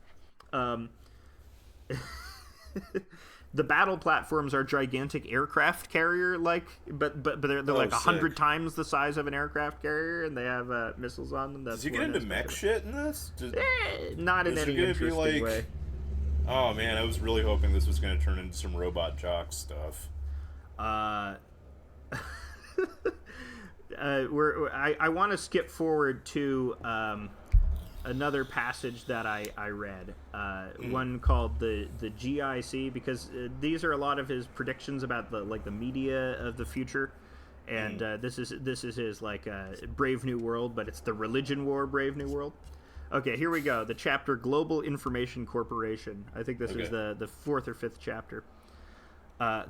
The battle platforms are gigantic aircraft carrier, but they're like 100 times the size of an aircraft carrier, and they have missiles on them. Does he get into mech shit in this? Not in any interesting way. Oh man, I was really hoping this was going to turn into some Robot Jock stuff. I want to skip forward to another passage that I read, one called the GIC, because these are a lot of his predictions about the media of the future, and this is his Brave New World, but it's the religion war Brave New World. Okay, here we go. The chapter Global Information Corporation. I think this is the 4th or 5th chapter.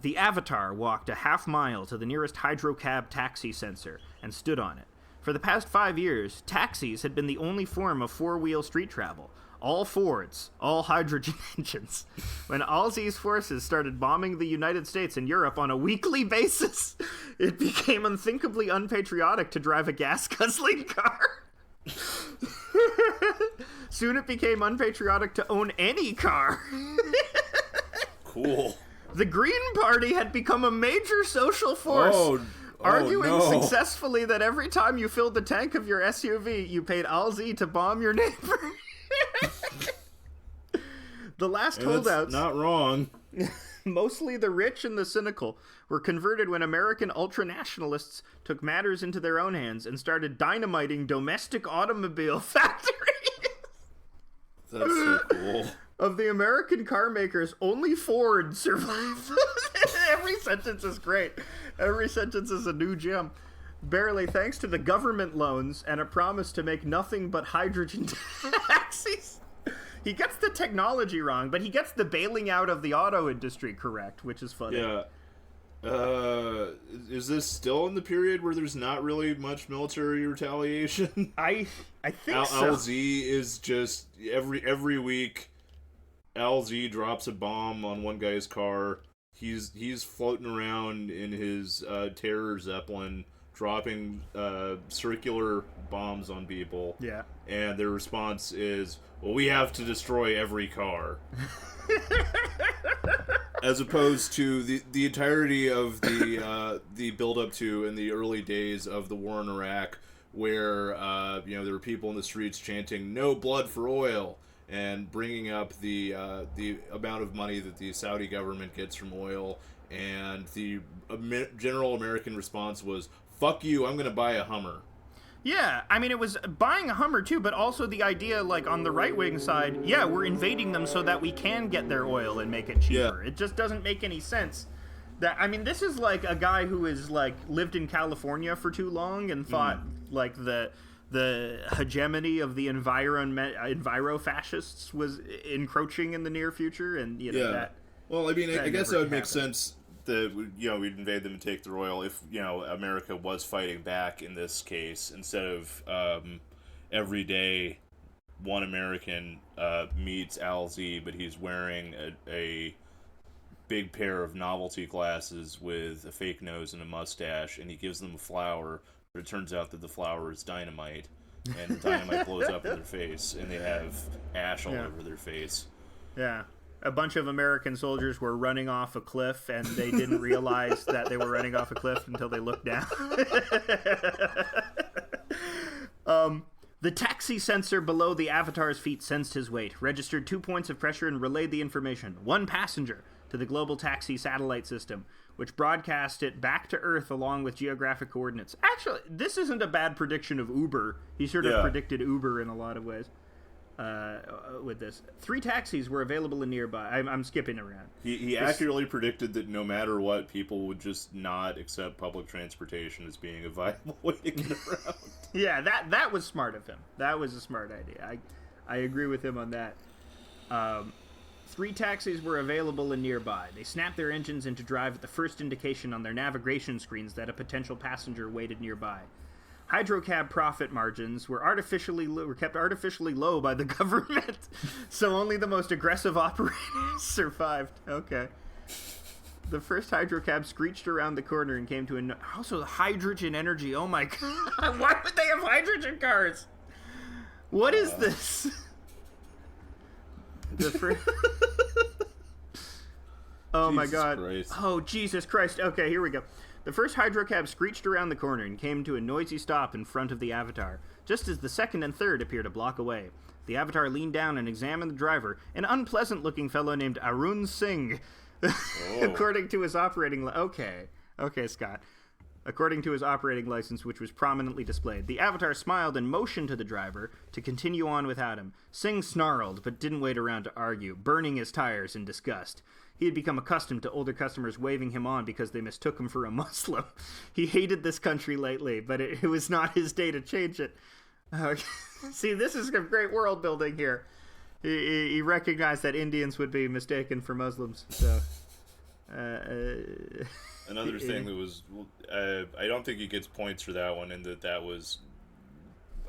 The Avatar walked a half mile to the nearest hydrocab taxi sensor and stood on it. For the past 5 years, taxis had been the only form of four-wheel street travel. All Fords, all hydrogen engines. When Aussie's forces started bombing the United States and Europe on a weekly basis, it became unthinkably unpatriotic to drive a gas-guzzling car. Soon it became unpatriotic to own any car. Cool. The Green Party had become a major social force. arguing successfully that every time you filled the tank of your SUV, you paid ALZ to bomb your neighbor. The last holdouts, not wrong. mostly the rich and the cynical, were converted when American ultranationalists took matters into their own hands and started dynamiting domestic automobile factories. That's so cool. Of the American car makers, only Ford survived. Every sentence is great. Every sentence is a new gem. Barely, thanks to the government loans and a promise to make nothing but hydrogen taxis. He gets the technology wrong, but he gets the bailing out of the auto industry correct, which is funny. Yeah. Is this still in the period where there's not really much military retaliation? I think so. LZ is just every week. LZ drops a bomb on one guy's car. He's floating around in his terror zeppelin, dropping circular bombs on people. Yeah. And their response is, well, we have to destroy every car. As opposed to the entirety of the build up to in the early days of the war in Iraq, where there were people in the streets chanting "No blood for oil" and bringing up the amount of money that the Saudi government gets from oil, and the general American response was, "Fuck you! I'm going to buy a Hummer." Yeah, I mean, it was buying a Hummer, too, but also the idea, like, on the right-wing side, yeah, we're invading them so that we can get their oil and make it cheaper. Yeah. It just doesn't make any sense. This is, like, a guy who has, like, lived in California for too long and thought, like, the hegemony of the enviro-fascists was encroaching in the near future, and, that... Well, I mean, I guess that would make sense that, we'd invade them and take their oil if, America was fighting back in this case, instead of every day one American meets LZ, but he's wearing a big pair of novelty glasses with a fake nose and a mustache, and he gives them a flower, but it turns out that the flower is dynamite, and the dynamite blows up in their face, and they have ash all over their face. Yeah. A bunch of American soldiers were running off a cliff, and they didn't realize that they were running off a cliff until they looked down. The taxi sensor below the Avatar's feet sensed his weight, registered 2 points of pressure, and relayed the information, one passenger, to the global taxi satellite system, which broadcast it back to Earth along with geographic coordinates. Actually, this isn't a bad prediction of Uber. He sort of predicted Uber in a lot of ways. With this, 3 taxis were available in nearby. I'm skipping around. He accurately predicted that no matter what, people would just not accept public transportation as being a viable way to get around. Yeah, that was smart of him. That was a smart idea. I agree with him on that. 3 taxis were available in nearby. They snapped their engines into drive at the first indication on their navigation screens that a potential passenger waited nearby. Hydrocab profit margins were kept artificially low by the government, so only the most aggressive operators survived. Okay. The first hydrocab screeched around the corner and came to also hydrogen energy. Oh my god! Why would they have hydrogen cars? What is this? The first. Oh my god! Christ. Oh Jesus Christ! Okay, here we go. The first hydrocab screeched around the corner and came to a noisy stop in front of the Avatar, just as the second and third appeared a block away. The Avatar leaned down and examined the driver, an unpleasant-looking fellow named Arun Singh. According to his operating... Okay, Scott. According to his operating license, which was prominently displayed, the Avatar smiled and motioned to the driver to continue on without him. Singh snarled, but didn't wait around to argue, burning his tires in disgust. He had become accustomed to older customers waving him on because they mistook him for a Muslim. He hated this country lately, but it was not his day to change it. See, this is some great world building here. He recognized that Indians would be mistaken for Muslims. So, another thing that was... I don't think he gets points for that one, and that was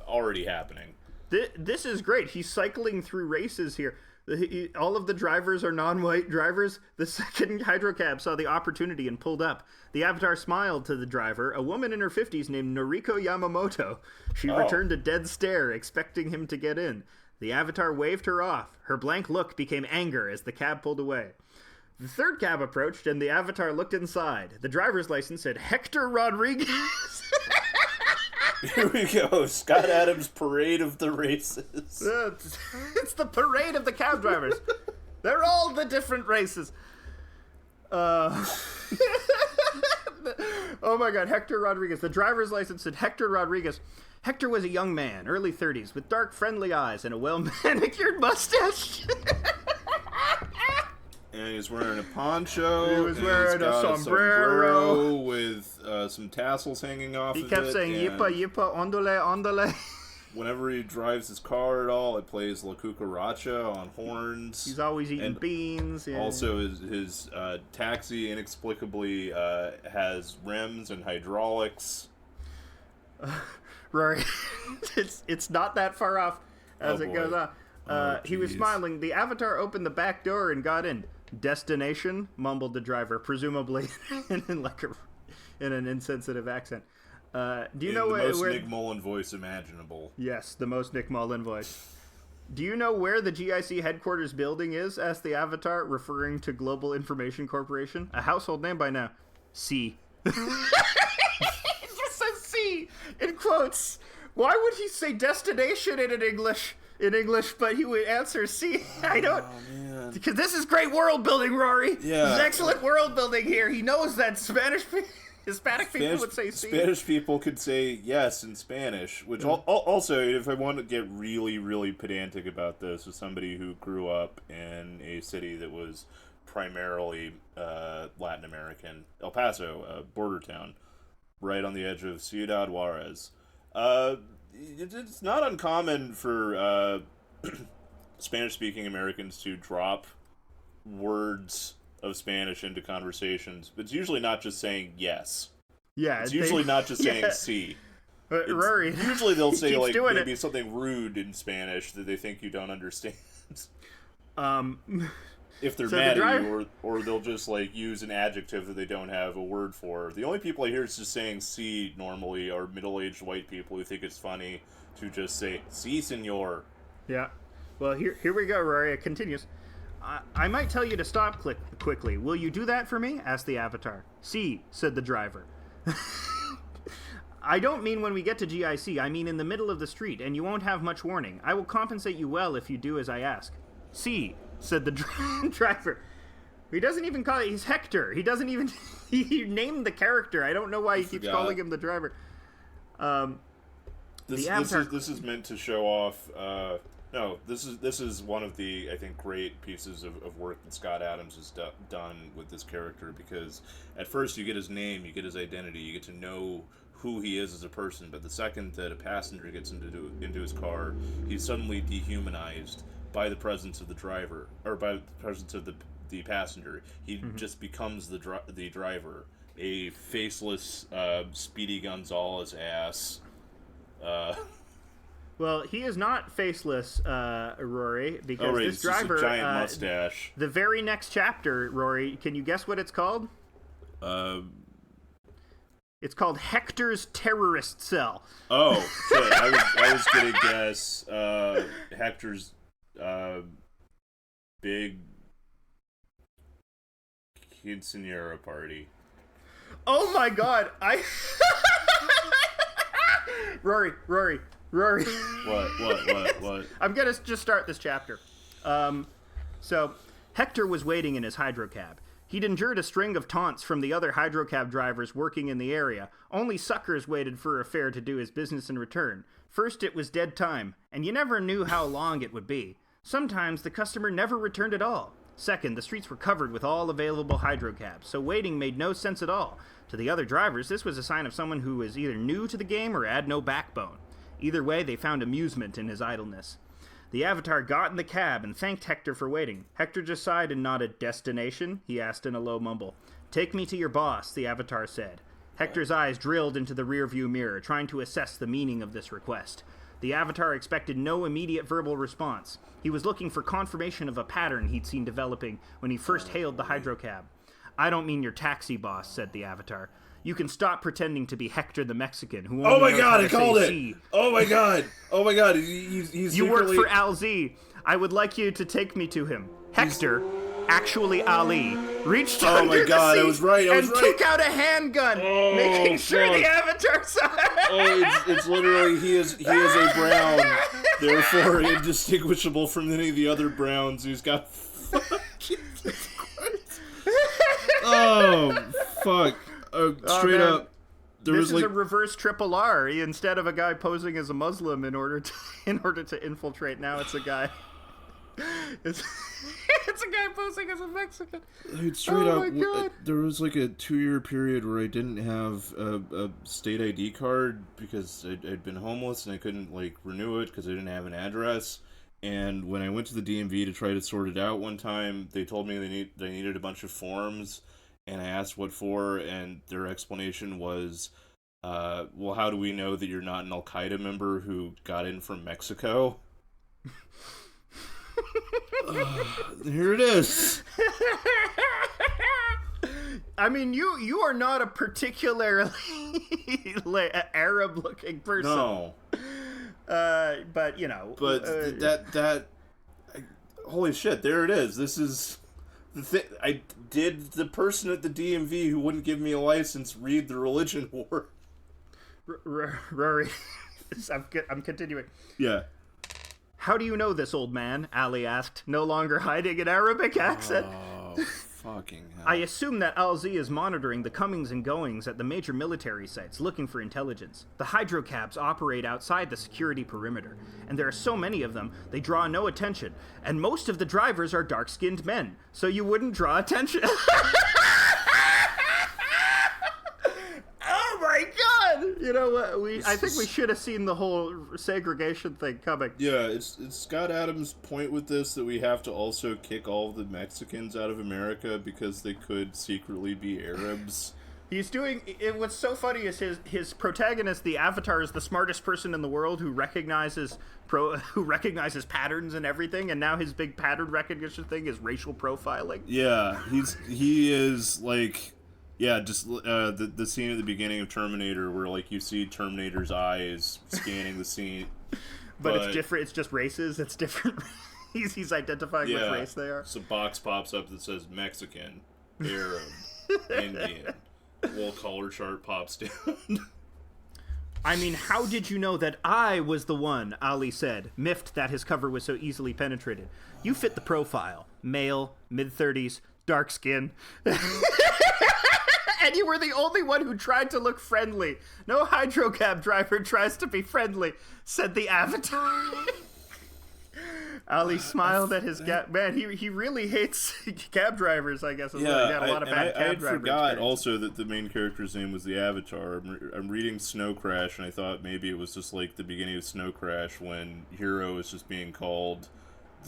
already happening. This is great. He's cycling through races here. All of the drivers are non-white drivers. The second hydrocab saw the opportunity and pulled up. The Avatar smiled to the driver, a woman in her 50s named Noriko Yamamoto. She returned a dead stare, expecting him to get in. The Avatar waved her off. Her blank look became anger as the cab pulled away. The third cab approached, and the Avatar looked inside. The driver's license said Hector Rodriguez. Here we go. Scott Adams' Parade of the Races. It's the parade of the cab drivers. They're all the different races. Oh my god, Hector Rodriguez. The driver's license said Hector Rodriguez. Hector was a young man, early 30s, with dark, friendly eyes and a well-manicured mustache. And he was wearing a poncho. He was wearing a sombrero with some tassels hanging off of it. He kept saying, "Yipa, yipa, ondole, ondole." Whenever he drives his car at all, it plays La Cucaracha on horns. He's always eating beans. Yeah. Also, his taxi inexplicably has rims and hydraulics. Rory, it's not that far off as it goes on. He was smiling. The Avatar opened the back door and got in. Destination, mumbled the driver, presumably in an insensitive accent. Do you know the most where Nick Mullen voice imaginable? Yes, the most Nick Mullen voice. Do you know where the GIC headquarters building is? Asked the Avatar, referring to Global Information Corporation. A household name by now. C. It just says C in quotes. Why would he say destination in English, but he would answer C? I don't. Oh, man. Because this is great world building, Rory. Yeah. This is excellent world building here. He knows that Hispanic people would say C. Spanish people could say yes in Spanish, which also, if I want to get really, really pedantic about this, as somebody who grew up in a city that was primarily Latin American, El Paso, a border town, right on the edge of Ciudad Juarez. It's not uncommon for Spanish-speaking Americans to drop words of Spanish into conversations, but it's usually not just saying yes. Yeah, it's usually not just saying C. Rory, usually they'll say like maybe something rude in Spanish that they think you don't understand. If they're mad at you, or they'll just like use an adjective that they don't have a word for. The only people I hear is just saying "si" normally are middle-aged white people who think it's funny to just say "si, senor." Yeah. Well, here we go, Rory. It continues. I might tell you to stop quickly. Will you do that for me? Asked the Avatar. Si, said the driver. I don't mean when we get to GIC. I mean in the middle of the street, and you won't have much warning. I will compensate you well if you do as I ask. Si, said the driver. He doesn't even call it. He's Hector. He doesn't even. He named the character. I don't know why he keeps calling him the driver. This is meant to show off. No, this is one of the, I think, great pieces of work that Scott Adams has done with this character, because at first you get his name, you get his identity, you get to know who he is as a person, but the second that a passenger gets into his car, he's suddenly dehumanized by the presence of the driver, or by the presence of the passenger. He just becomes the driver, a faceless Speedy Gonzalez ass. Well, he is not faceless, Rory, because this driver, just a giant mustache. The very next chapter, Rory, can you guess what it's called? It's called Hector's Terrorist Cell. Oh, shit. I was gonna guess Hector's big quinceañera party. Oh my god, Rory. What? I'm gonna just start this chapter. So, Hector was waiting in his hydrocab. He'd endured a string of taunts from the other hydrocab drivers working in the area. Only suckers waited for a fare to do his business in return. First, it was dead time, and you never knew how long it would be. Sometimes the customer never returned at all. Second, the streets were covered with all available hydrocabs, so waiting made no sense at all. To the other drivers, this was a sign of someone who was either new to the game or had no backbone. Either way, they found amusement in his idleness. The Avatar got in the cab and thanked Hector for waiting. Hector just sighed and nodded. Destination? He asked in a low mumble. Take me to your boss, the Avatar said. Hector's eyes drilled into the rearview mirror, trying to assess the meaning of this request. The Avatar expected no immediate verbal response. He was looking for confirmation of a pattern he'd seen developing when he first hailed the hydrocab. I don't mean your taxi boss, said the Avatar. You can stop pretending to be Hector the Mexican, who only knows how to say C. Oh my god! He's You work for Al Z. I would like you to take me to him. Hector, actually Ali, reached Oh under my God, the seat I was right, and took out a handgun, making sure the Avatar saw it. Oh, it's literally he is a brown, therefore indistinguishable from any of the other browns. He's got. Oh fuck! Straight up, this is a reverse triple R. Instead of a guy posing as a Muslim in order to infiltrate, now it's a guy. It's a guy posing as a Mexican. Dude, straight up, there was like a 2-year period where I didn't have a state ID card because I'd been homeless and I couldn't like renew it because I didn't have an address. And when I went to the DMV to try to sort it out one time, they told me they needed a bunch of forms, and I asked what for, and their explanation was, well, how do we know that you're not an Al-Qaeda member who got in from Mexico? Here it is. I mean, you are not a particularly Arab-looking person. No. But you know. But holy shit! There it is. This is the thing. I did the person at the DMV who wouldn't give me a license read the religion war. Rory, I'm continuing. Yeah. How do you know this, old man? Ali asked, no longer hiding an Arabic accent. Oh, fucking hell. I assume that Al-Z is monitoring the comings and goings at the major military sites, looking for intelligence. The hydrocabs operate outside the security perimeter, and there are so many of them, they draw no attention. And most of the drivers are dark-skinned men, so you wouldn't draw attention. Oh my god! You know what? I think we should have seen the whole segregation thing coming. Yeah, it's Scott Adams' point with this that we have to also kick all the Mexicans out of America because they could secretly be Arabs. He's doing it. What's so funny is his protagonist, the Avatar, is the smartest person in the world who recognizes patterns and everything, and now his big pattern recognition thing is racial profiling. Yeah, he is like. Yeah, just the scene at the beginning of Terminator where, like, you see Terminator's eyes scanning the scene. But it's different. It's just races. It's different. He's identifying which race they are. So box pops up that says Mexican, Arab, Indian. Little color chart pops down. I mean, how did you know that I was the one, Ali said, miffed that his cover was so easily penetrated. You fit the profile. Male, mid-30s, dark skin. And you were the only one who tried to look friendly. No hydrocab driver tries to be friendly, said the Avatar. Ali smiled at his man. He really hates cab drivers, I guess. Yeah, he had a lot of bad cab driver forgot also that the main character's name was the Avatar. I'm reading Snow Crash, and I thought maybe it was just like the beginning of Snow Crash when Hero is just being called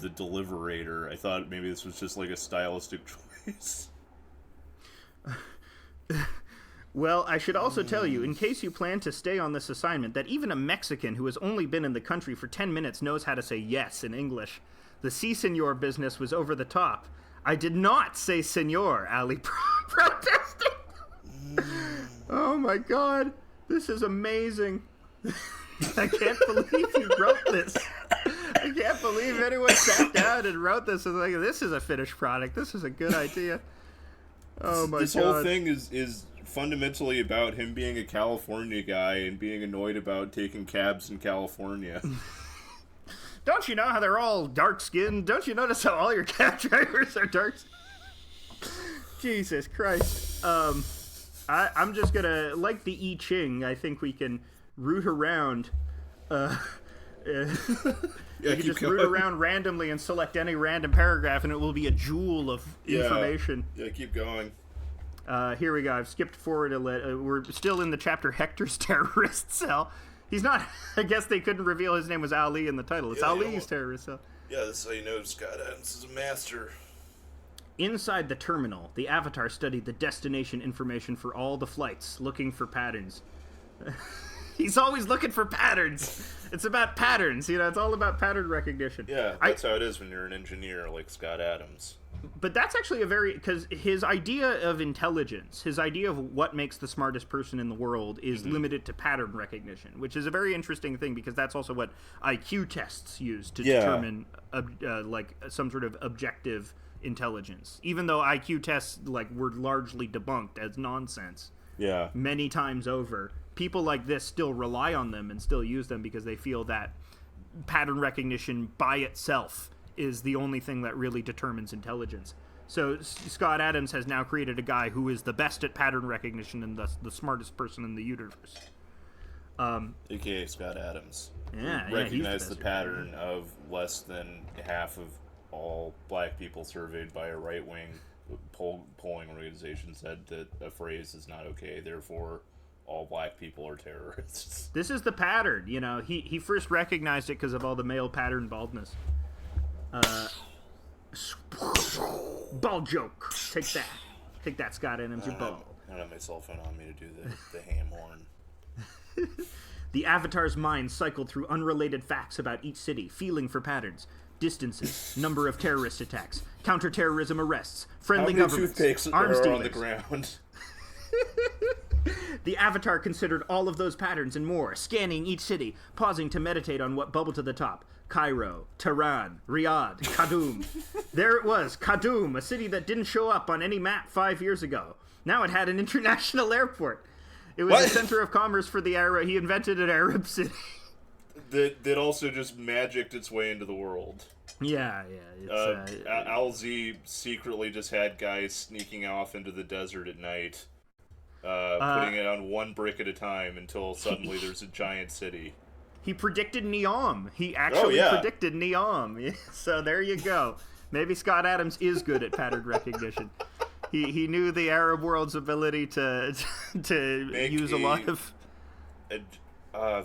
the Deliberator. I thought maybe this was just like a stylistic choice. Well, I should also tell you, in case you plan to stay on this assignment, that even a Mexican who has only been in the country for 10 minutes knows how to say yes in English. The si senor business was over the top. I did not say senor, Ali protested. Oh my god, this is amazing. I can't believe you wrote this. I can't believe anyone sat down and wrote this and like, this is a finished product. This is a good idea. Oh my god. This whole thing is fundamentally about him being a California guy and being annoyed about taking cabs in California. Don't you know how they're all dark-skinned? Don't you notice how all your cab drivers are dark? Jesus Christ. I'm just gonna, like the I Ching, I think we can root around. You can just root around randomly and select any random paragraph, and it will be a jewel of information. Yeah, keep going. Here we go. I've skipped forward a little. We're still in the chapter Hector's terrorist cell. He's not. I guess they couldn't reveal his name was Ali in the title. It's Ali's terrorist cell. Yeah, that's how you know Scott Adams is a master. Inside the terminal, the Avatar studied the destination information for all the flights, looking for patterns. He's always looking for patterns. It's about patterns, you know, it's all about pattern recognition. Yeah, that's how it is when you're an engineer like Scott Adams. But that's actually because his idea of intelligence, his idea of what makes the smartest person in the world is limited to pattern recognition, which is a very interesting thing because that's also what IQ tests use to determine like some sort of objective intelligence, even though IQ tests like were largely debunked as nonsense. Yeah. Many times over, people like this still rely on them and still use them because they feel that pattern recognition by itself is the only thing that really determines intelligence. So Scott Adams has now created a guy who is the best at pattern recognition and thus the smartest person in the universe. AKA Scott Adams. Yeah, Recognized the pattern of less than half of all black people surveyed by a right-wing polling organization said that a phrase is not okay, therefore all black people are terrorists. This is the pattern, you know. He first recognized it because of all the male pattern baldness. Bald joke. Take that, Scott Adams. You're bald. I don't have my cell phone on me to do the ham horn. The Avatar's mind cycled through unrelated facts about each city, feeling for patterns. Distances, number of terrorist attacks, counterterrorism arrests, friendly governments, arms dealers. On the ground? The Avatar considered all of those patterns and more, scanning each city, pausing to meditate on what bubbled to the top. Cairo, Tehran, Riyadh, Khartoum. There it was, Khartoum, a city that didn't show up on any map 5 years ago. Now it had an international airport. It was the center of commerce for the Arab. He invented an Arab city. That also just magicked its way into the world. Yeah. Alzi secretly just had guys sneaking off into the desert at night, putting it on one brick at a time until suddenly there's a giant city. He predicted Neom. He actually predicted Neom. So there you go. Maybe Scott Adams is good at pattern recognition. He knew the Arab world's ability to use a lot of...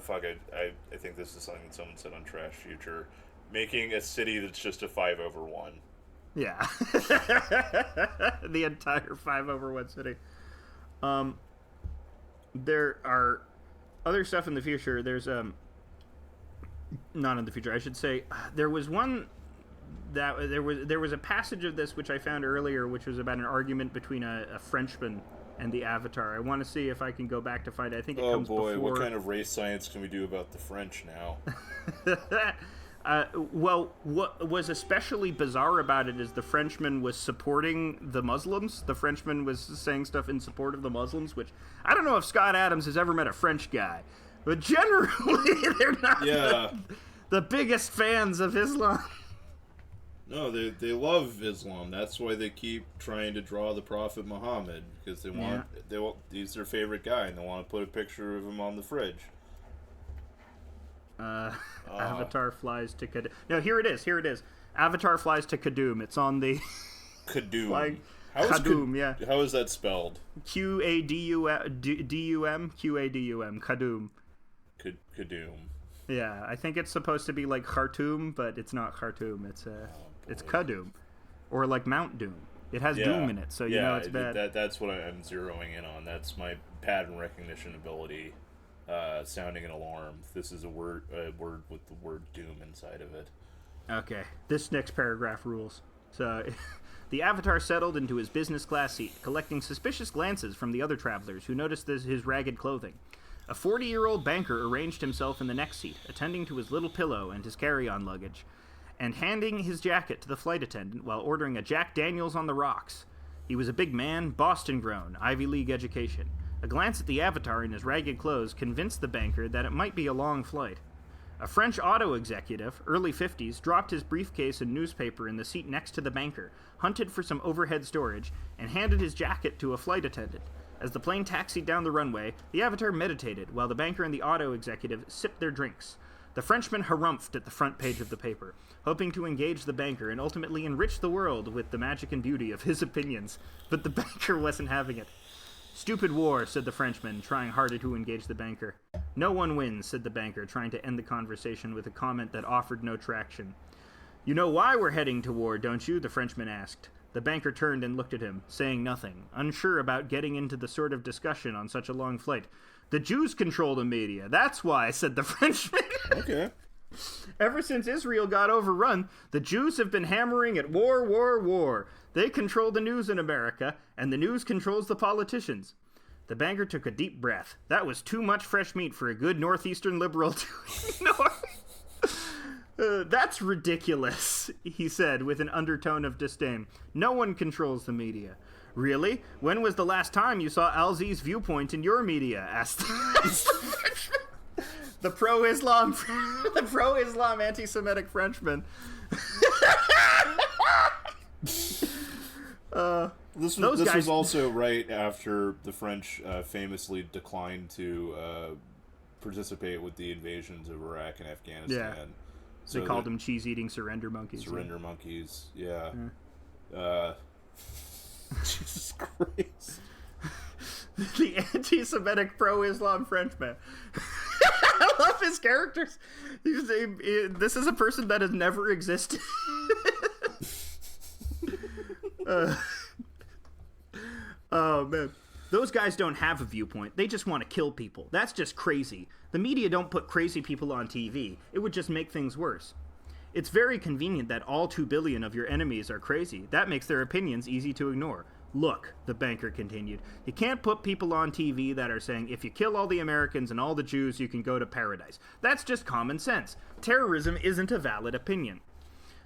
Fuck it. I think this is something that someone said on Trash Future. Making a city that's just a 5/1. Yeah. The entire 5/1 city. There are other stuff in the future. There's not in the future, I should say. There was one that there was a passage of this which I found earlier, which was about an argument between a Frenchman and the Avatar. I want to see if I can go back to find it. I think it comes before. What kind of race science can we do about the French now? Well, what was especially bizarre about it is the Frenchman was supporting the Muslims. The Frenchman was saying stuff in support of the Muslims, which I don't know if Scott Adams has ever met a French guy, but generally they're not the biggest fans of Islam. No, they love Islam. That's why they keep trying to draw the Prophet Muhammad, because he's their favorite guy, and they want to put a picture of him on the fridge. Avatar flies to Kadum. No, here it is. Avatar flies to Kadum. It's on the Kadum. Kadum, yeah. How is that spelled? Qadum. Kadum. Kadum. Yeah, I think it's supposed to be like Khartoum, but it's not Khartoum. It's Kadum, or like Mount Doom. It has Doom in it, so you know it's bad. That's what I'm zeroing in on. That's my pattern recognition ability. Sounding an alarm. This is a word with the word doom inside of it. Okay, this next paragraph rules. So, the Avatar settled into his business class seat, collecting suspicious glances from the other travelers who noticed his ragged clothing. A 40-year-old banker arranged himself in the next seat, attending to his little pillow and his carry-on luggage, and handing his jacket to the flight attendant while ordering a Jack Daniels on the rocks. He was a big man, Boston-grown, Ivy League education. A glance at the Avatar in his ragged clothes convinced the banker that it might be a long flight. A French auto executive, early 50s, dropped his briefcase and newspaper in the seat next to the banker, hunted for some overhead storage, and handed his jacket to a flight attendant. As the plane taxied down the runway, the Avatar meditated, while the banker and the auto executive sipped their drinks. The Frenchman harumphed at the front page of the paper, hoping to engage the banker and ultimately enrich the world with the magic and beauty of his opinions, but the banker wasn't having it. "Stupid war," said the Frenchman, trying harder to engage the banker. "No one wins," said the banker, trying to end the conversation with a comment that offered no traction. "You know why we're heading to war, don't you?" the Frenchman asked. The banker turned and looked at him, saying nothing, unsure about getting into the sort of discussion on such a long flight. "The Jews control the media, that's why," said the Frenchman. Okay. "Ever since Israel got overrun, the Jews have been hammering at war, war, war. They control the news in America, and the news controls the politicians." The banker took a deep breath. That was too much fresh meat for a good northeastern liberal to ignore. That's ridiculous, he said with an undertone of disdain. No one controls the media. Really? When was the last time you saw Alzi's viewpoint in your media? Asked the pro-Islam anti-Semitic Frenchman. This was also right after the French famously declined to participate with the invasions of Iraq and Afghanistan. Yeah. So they called them cheese-eating surrender monkeys. Surrender monkeys, yeah. Jesus Christ. The anti-Semitic pro-Islam Frenchman. I love his characters. This is a person that has never existed. Oh, man. Those guys don't have a viewpoint. They just want to kill people. That's just crazy. The media don't put crazy people on TV. It would just make things worse. It's very convenient that all 2 billion of your enemies are crazy. That makes their opinions easy to ignore. Look, the banker continued, you can't put people on TV that are saying, if you kill all the Americans and all the Jews, you can go to paradise. That's just common sense. Terrorism isn't a valid opinion.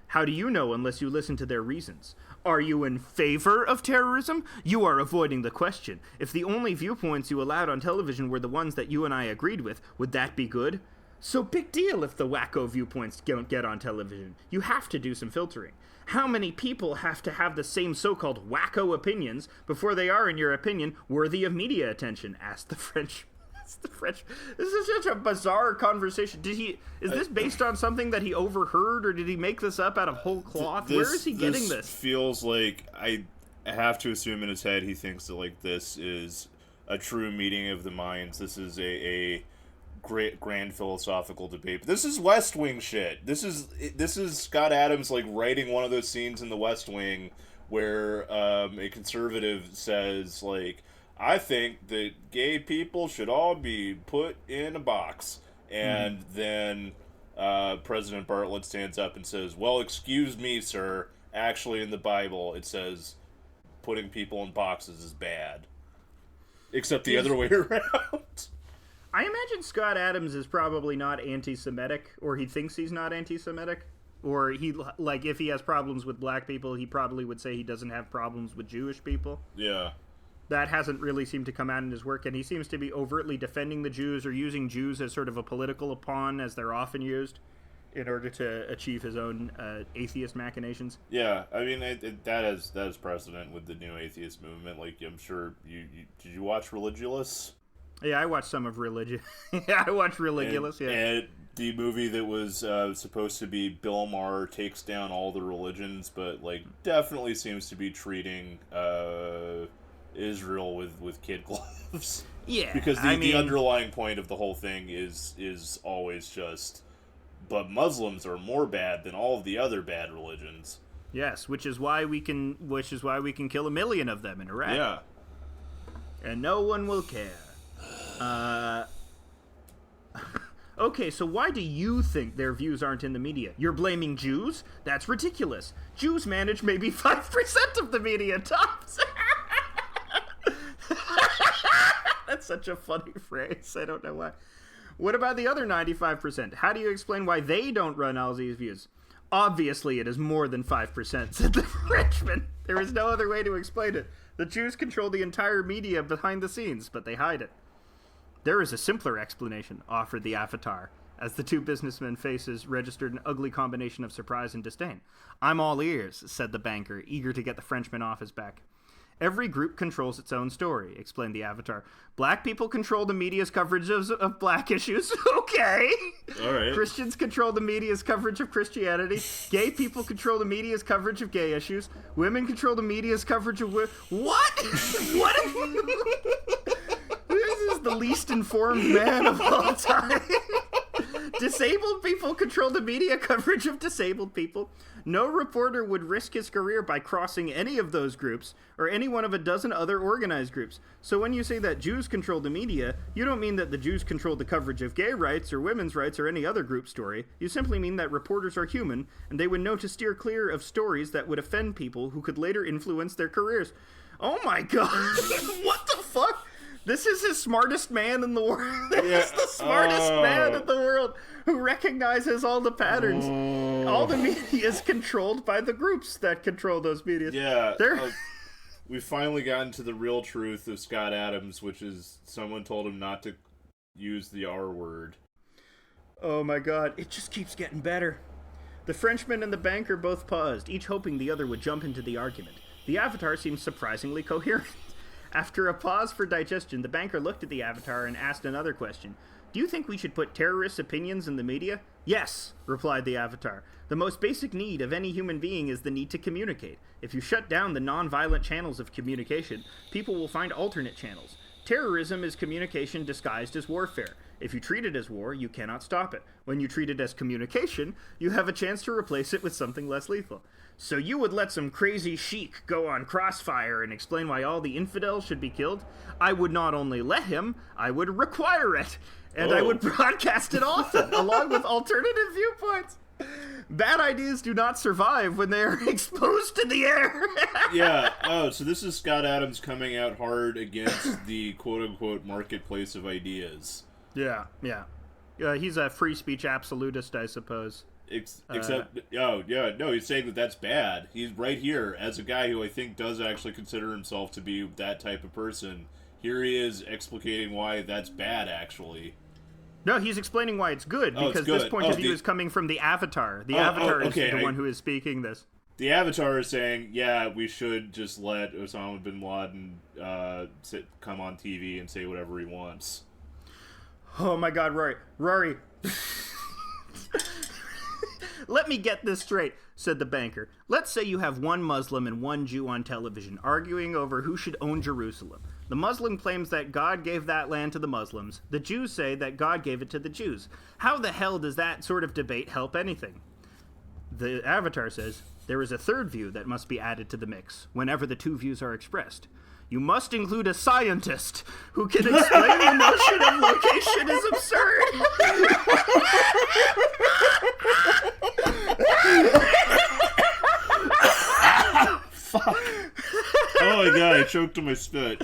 How do you know unless you listen to their reasons? Are you in favor of terrorism? You are avoiding the question. If the only viewpoints you allowed on television were the ones that you and I agreed with, would that be good? So big deal if the wacko viewpoints don't get on television. You have to do some filtering. How many people have to have the same so-called wacko opinions before they are, in your opinion, worthy of media attention? Asked the French. This is such a bizarre conversation. Is this based on something that he overheard, or did he make this up out of whole cloth? Where is he getting this? Feels like I have to assume in his head he thinks that like this is a true meeting of the minds. This is a great grand philosophical debate. But this is West Wing shit. This is Scott Adams like writing one of those scenes in the West Wing where a conservative says like, I think that gay people should all be put in a box. And then President Bartlett stands up and says, well, excuse me, sir. Actually, in the Bible, it says putting people in boxes is bad. Except the other way around. I imagine Scott Adams is probably not anti-Semitic, or he thinks he's not anti-Semitic. Or he, like, if he has problems with black people, he probably would say he doesn't have problems with Jewish people. Yeah. That hasn't really seemed to come out in his work, and he seems to be overtly defending the Jews or using Jews as sort of a political pawn, as they're often used, in order to achieve his own atheist machinations. Yeah, I mean, that is precedent with the new atheist movement. Like, I'm sure did you watch Religulous? Yeah, I watched some of Religion. Yeah, I watched Religulous, yeah. And the movie that was supposed to be Bill Maher takes down all the religions, but, like, definitely seems to be treating Israel with kid gloves. Yeah, because the underlying point of the whole thing is always just, but Muslims are more bad than all of the other bad religions. Yes, which is why we can kill 1 million of them in Iraq. Yeah, and no one will care. Okay, so why do you think their views aren't in the media? You're blaming Jews? That's ridiculous. Jews manage maybe 5% of the media, tops. That's such a funny phrase. I don't know why. What about the other 95%? How do you explain why they don't run Alzi's views? Obviously, it is more than 5%, said the Frenchman. There is no other way to explain it. The Jews control the entire media behind the scenes, but they hide it. There is a simpler explanation, offered the Avatar, as the two businessmen faces registered an ugly combination of surprise and disdain. I'm all ears, said the banker, eager to get the Frenchman off his back. Every group controls its own story, explained the Avatar. Black people control the media's coverage of black issues. Okay. All right. Christians control the media's coverage of Christianity. Gay people control the media's coverage of gay issues. Women control the media's coverage of what? What? This is the least informed man of all time. Disabled people control the media coverage of disabled people. No reporter would risk his career by crossing any of those groups, or any one of a dozen other organized groups. So when you say that Jews control the media, you don't mean that the Jews control the coverage of gay rights or women's rights or any other group story. You simply mean that reporters are human, and they would know to steer clear of stories that would offend people who could later influence their careers. Oh my god! What the fuck? This is his smartest man in the world. This is the smartest man in the world who recognizes all the patterns. All the media is controlled by the groups that control those media. Yeah. We've finally gotten to the real truth of Scott Adams, which is someone told him not to use the R word. Oh my god, it just keeps getting better. The Frenchman and the banker both paused, each hoping the other would jump into the argument. The Avatar seemed surprisingly coherent. After a pause for digestion, the banker looked at the Avatar and asked another question. Do you think we should put terrorists' opinions in the media? Yes, replied the Avatar. The most basic need of any human being is the need to communicate. If you shut down the non-violent channels of communication, people will find alternate channels. Terrorism is communication disguised as warfare. If you treat it as war, you cannot stop it. When you treat it as communication, you have a chance to replace it with something less lethal. So you would let some crazy sheik go on Crossfire and explain why all the infidels should be killed? I would not only let him, I would require it. And I would broadcast it often, along with alternative viewpoints. Bad ideas do not survive when they are exposed to the air. Yeah. Oh, so this is Scott Adams coming out hard against the quote-unquote marketplace of ideas. Yeah. He's a free speech absolutist, I suppose. Except, he's saying that that's bad. He's right here as a guy who I think does actually consider himself to be that type of person. Here he is explicating why that's bad, actually. No, he's explaining why it's good, because this point of view is coming from the Avatar. The Avatar is the one who is speaking this. The Avatar is saying, yeah, we should just let Osama bin Laden come on TV and say whatever he wants. Oh my god, Rory. Let me get this straight, said the banker. Let's say you have one Muslim and one Jew on television arguing over who should own Jerusalem. The Muslim claims that God gave that land to the Muslims. The Jews say that God gave it to the Jews. How the hell does that sort of debate help anything? The Avatar says, there is a third view that must be added to the mix whenever the two views are expressed. You must include a scientist who can explain the notion of location is absurd. Fuck. Oh my god, I choked on my spit.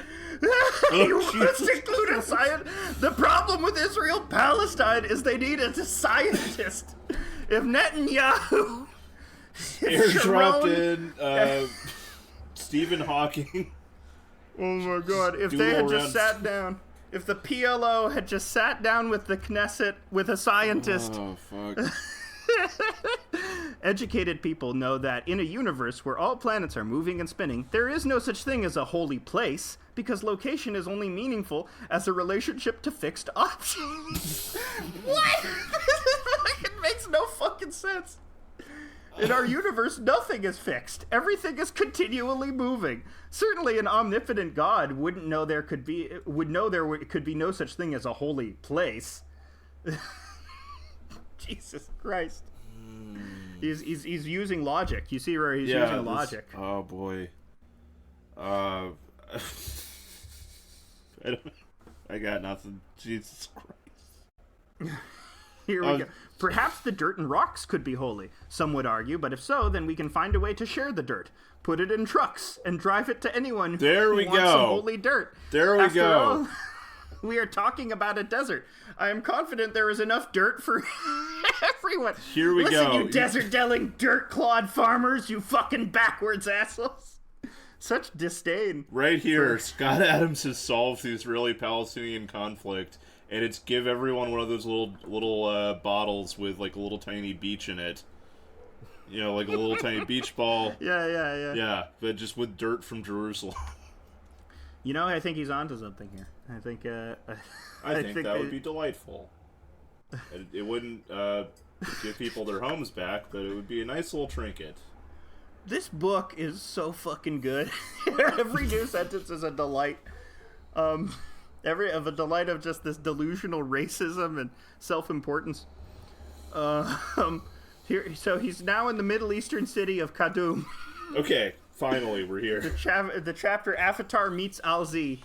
You must include a scientist. The problem with Israel-Palestine is they need a scientist. If Netanyahu airdropped in Stephen Hawking. Oh my god, if they had just sat down, if the PLO had just sat down with the Knesset with a scientist. Oh, fuck. Educated people know that in a universe where all planets are moving and spinning, there is no such thing as a holy place, because location is only meaningful as a relationship to fixed objects. What? It makes no fucking sense. In our universe, nothing is fixed. Everything is continually moving. Certainly, an omnipotent God would know there could be no such thing as a holy place. Jesus Christ. He's using logic. You see where he's using logic. Oh boy. I got nothing. Jesus Christ. Here we go. Perhaps the dirt and rocks could be holy, some would argue, but if so, then we can find a way to share the dirt. Put it in trucks and drive it to anyone who wants some holy dirt. There we go. All, we are talking about a desert. I am confident there is enough dirt for everyone. Here we go. Listen, you desert-delling, dirt-clawed farmers, you fucking backwards assholes. Such disdain. Right here, Scott Adams has solved the Israeli-Palestinian conflict. And it's give everyone one of those little bottles with like a little tiny beach in it. You know, like a little tiny beach ball. Yeah. Yeah, but just with dirt from Jerusalem. You know, I think he's onto something here. I think that would be delightful. It wouldn't give people their homes back, but it would be a nice little trinket. This book is so fucking good. Every new sentence is a delight. A delight of just this delusional racism and self-importance. So he's now in the Middle Eastern city of Khartoum. Okay, finally we're here. The chapter Avatar meets Al-Z.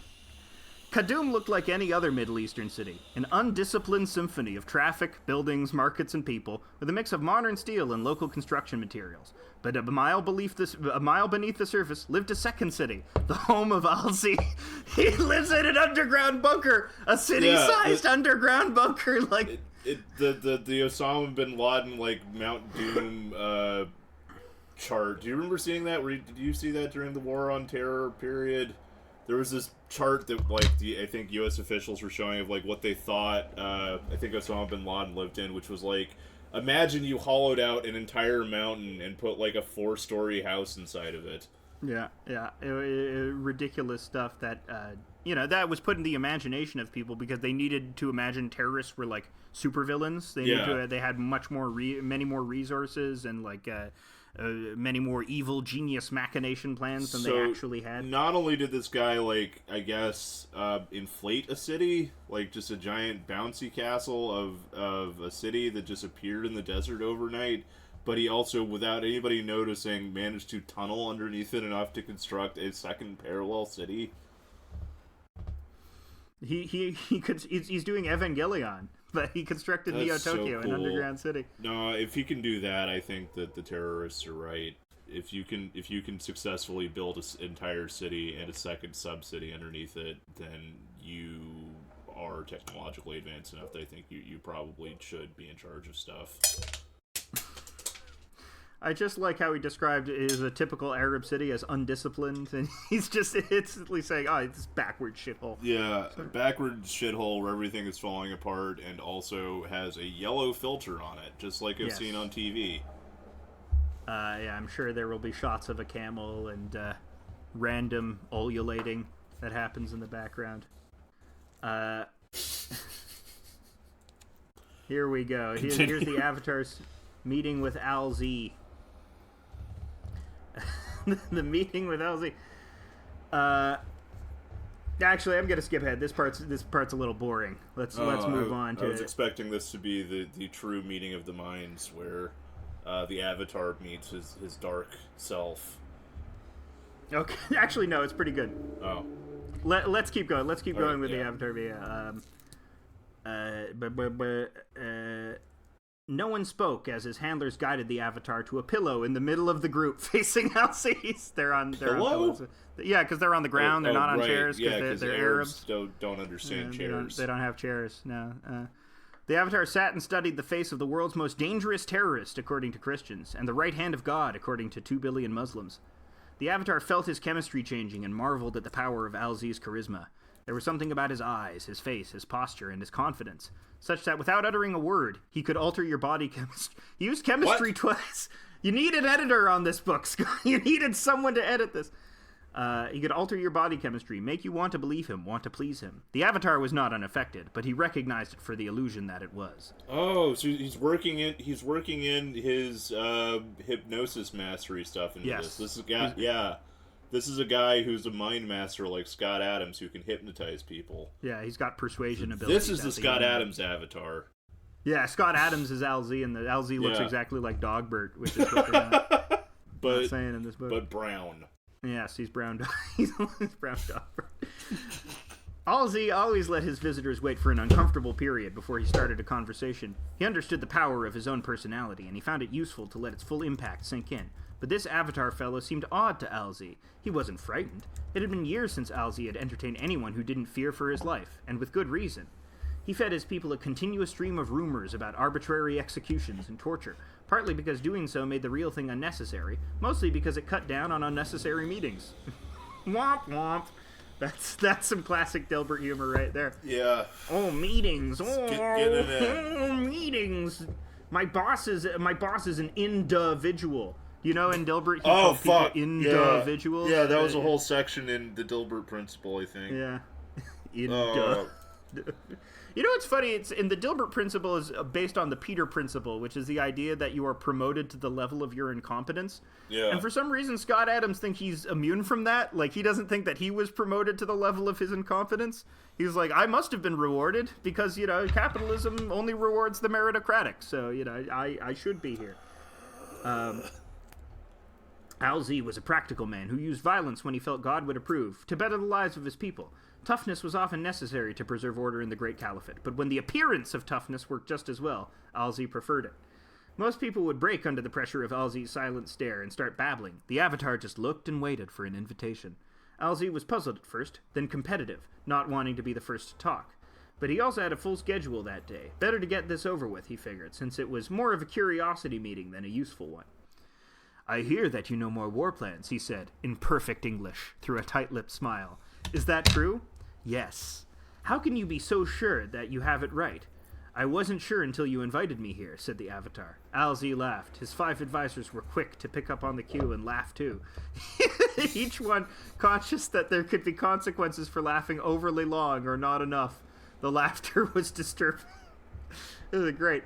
Kadum looked like any other Middle Eastern city, an undisciplined symphony of traffic, buildings, markets, and people, with a mix of modern steel and local construction materials. But a mile beneath the surface lived a second city, the home of Alzi. He lives in an underground bunker, a city-sized underground bunker. Like the Osama bin Laden like Mount Doom chart. Do you remember seeing that? Did you see that during the War on Terror period? There was this chart that, like, I think U.S. officials were showing of, like, what they thought, I think Osama bin Laden lived in, which was, like, imagine you hollowed out an entire mountain and put, like, a 4-story house inside of it. Yeah. Ridiculous stuff that, that was put in the imagination of people because they needed to imagine terrorists were, like, supervillains. They had many more resources and, like, many more evil genius machination plans than they actually had. Not only did this guy, like, I guess, inflate a city, like just a giant bouncy castle of a city that just appeared in the desert overnight, but he also, without anybody noticing, managed to tunnel underneath it enough to construct a second parallel city. He's doing Evangelion. But he constructed Neo Tokyo, an underground city. No, if he can do that, I think that the terrorists are right. If you can successfully build an entire city and a second sub-city underneath it, then you are technologically advanced enough that I think you probably should be in charge of stuff. I just like how he described it as a typical Arab city as undisciplined, and he's just instantly saying, oh, it's backward shithole. Yeah, backward shithole where everything is falling apart and also has a yellow filter on it, just like I've seen on TV. I'm sure there will be shots of a camel and random ululating that happens in the background. Here we go. Here's the Avatar's meeting with Alzi. The meeting with LZ. Actually, I'm gonna skip ahead. This part's a little boring. Let's move on to. I was expecting this to be the true meeting of the minds, where the Avatar meets his dark self. Okay, actually, no, it's pretty good. Oh. Let's keep going. Let's keep going with the Avatar. No one spoke as his handlers guided the Avatar to a pillow in the middle of the group facing Alces. They're on pillows. Yeah, because they're on the ground. They're not on chairs because they're Arabs. Don't understand chairs. They don't have chairs. No. The Avatar sat and studied the face of the world's most dangerous terrorist, according to Christians, and the right hand of God, according to 2 billion Muslims. The Avatar felt his chemistry changing and marveled at the power of Alzi's charisma. There was something about his eyes, his face, his posture, and his confidence, such that without uttering a word, he could alter your body chemistry. He used chemistry twice. You need an editor on this book, Scott. You needed someone to edit this. He could alter your body chemistry, make you want to believe him, want to please him. The Avatar was not unaffected, but he recognized it for the illusion that it was. Oh, so he's working in his hypnosis mastery stuff into this. This is This is a guy who's a mind master like Scott Adams who can hypnotize people. Yeah, he's got persuasion ability. This is the Scott Adams Avatar. Yeah, Scott Adams is LZ, and the LZ looks exactly like Dogbert, which is what they're not saying in this book. But brown. Yes, he's brown. He's brown Dogbert. LZ always let his visitors wait for an uncomfortable period before he started a conversation. He understood the power of his own personality, and he found it useful to let its full impact sink in. But this Avatar fellow seemed odd to Alzi. He wasn't frightened. It had been years since Alzi had entertained anyone who didn't fear for his life, and with good reason. He fed his people a continuous stream of rumors about arbitrary executions and torture, partly because doing so made the real thing unnecessary, mostly because it cut down on unnecessary meetings. Womp womp. That's some classic Dilbert humor right there. Yeah. Oh, meetings. Oh, meetings. My boss is an individual. You know, in Dilbert, he called people individuals. Yeah, that was a whole section in the Dilbert Principle, I think. Yeah. You know what's funny? It's in the Dilbert Principle is based on the Peter Principle, which is the idea that you are promoted to the level of your incompetence. Yeah. And for some reason, Scott Adams thinks he's immune from that. Like, he doesn't think that he was promoted to the level of his incompetence. He's like, I must have been rewarded because, capitalism only rewards the meritocratic. So, I should be here. Alzi was a practical man who used violence when he felt God would approve, to better the lives of his people. Toughness was often necessary to preserve order in the Great Caliphate, but when the appearance of toughness worked just as well, Alzi preferred it. Most people would break under the pressure of Alzi's silent stare and start babbling. The Avatar just looked and waited for an invitation. Alzi was puzzled at first, then competitive, not wanting to be the first to talk. But he also had a full schedule that day. Better to get this over with, he figured, since it was more of a curiosity meeting than a useful one. I hear that you know more war plans, he said, in perfect English, through a tight-lipped smile. Is that true? Yes. How can you be so sure that you have it right? I wasn't sure until you invited me here, said the Avatar. Alzi laughed. His 5 advisors were quick to pick up on the cue and laugh too. Each one conscious that there could be consequences for laughing overly long or not enough. The laughter was disturbing. It was great.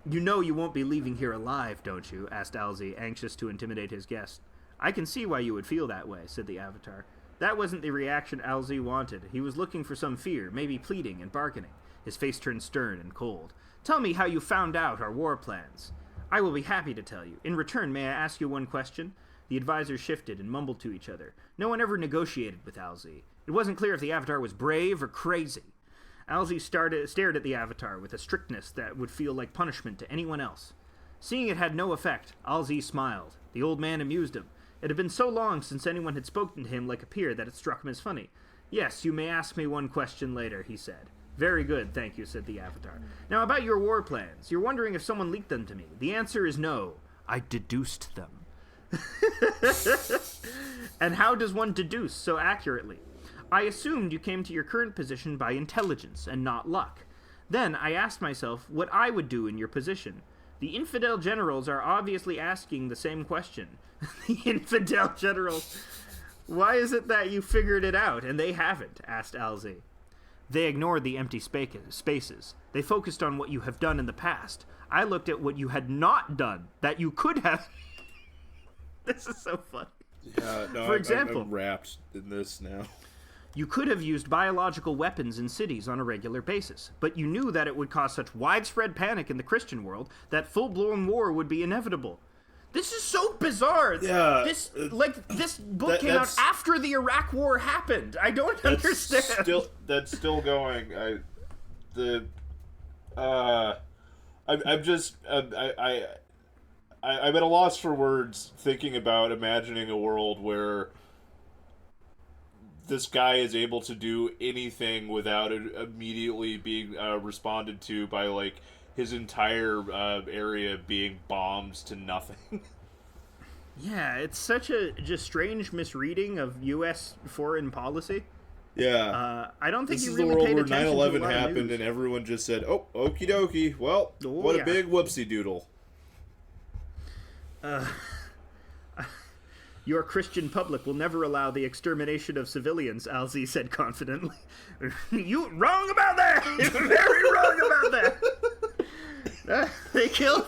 You know you won't be leaving here alive, don't you? Asked Alzi, anxious to intimidate his guest. I can see why you would feel that way, said the Avatar. That wasn't the reaction Alzi wanted. He was looking for some fear, maybe pleading and bargaining. His face turned stern and cold. Tell me how you found out our war plans. I will be happy to tell you. In return, may I ask you one question? The advisors shifted and mumbled to each other. No one ever negotiated with Alzi. It wasn't clear if the Avatar was brave or crazy. Alzi stared at the Avatar with a strictness that would feel like punishment to anyone else. Seeing it had no effect, Alzi smiled. The old man amused him. It had been so long since anyone had spoken to him like a peer that it struck him as funny. Yes, you may ask me one question later, he said. Very good, thank you, said the Avatar. Now about your war plans. You're wondering if someone leaked them to me. The answer is no. I deduced them. And how does one deduce so accurately? I assumed you came to your current position by intelligence and not luck. Then I asked myself what I would do in your position. The infidel generals are obviously asking the same question. The infidel generals. Why is it that you figured it out and they haven't? Asked Alzi. They ignored the empty spaces. They focused on what you have done in the past. I looked at what you had not done, that you could have. This is so funny. Yeah, no, For example, I'm wrapped in this now. You could have used biological weapons in cities on a regular basis, but you knew that it would cause such widespread panic in the Christian world that full-blown war would be inevitable. This is so bizarre. Yeah. This book came out after the Iraq War happened. I don't understand. That's still going. I'm at a loss for words thinking about imagining a world where this guy is able to do anything without it immediately being responded to by, like, his entire area being bombed to nothing. Yeah, it's such a just strange misreading of U.S. foreign policy. Yeah. I don't think this you is really the world paid where attention 9/11 to a lot of happened news. and everyone just said, oh, okie dokie. Well, what a big whoopsie doodle. Your Christian public will never allow the extermination of civilians, Alzi said confidently. You wrong about that! Very wrong about that! They killed,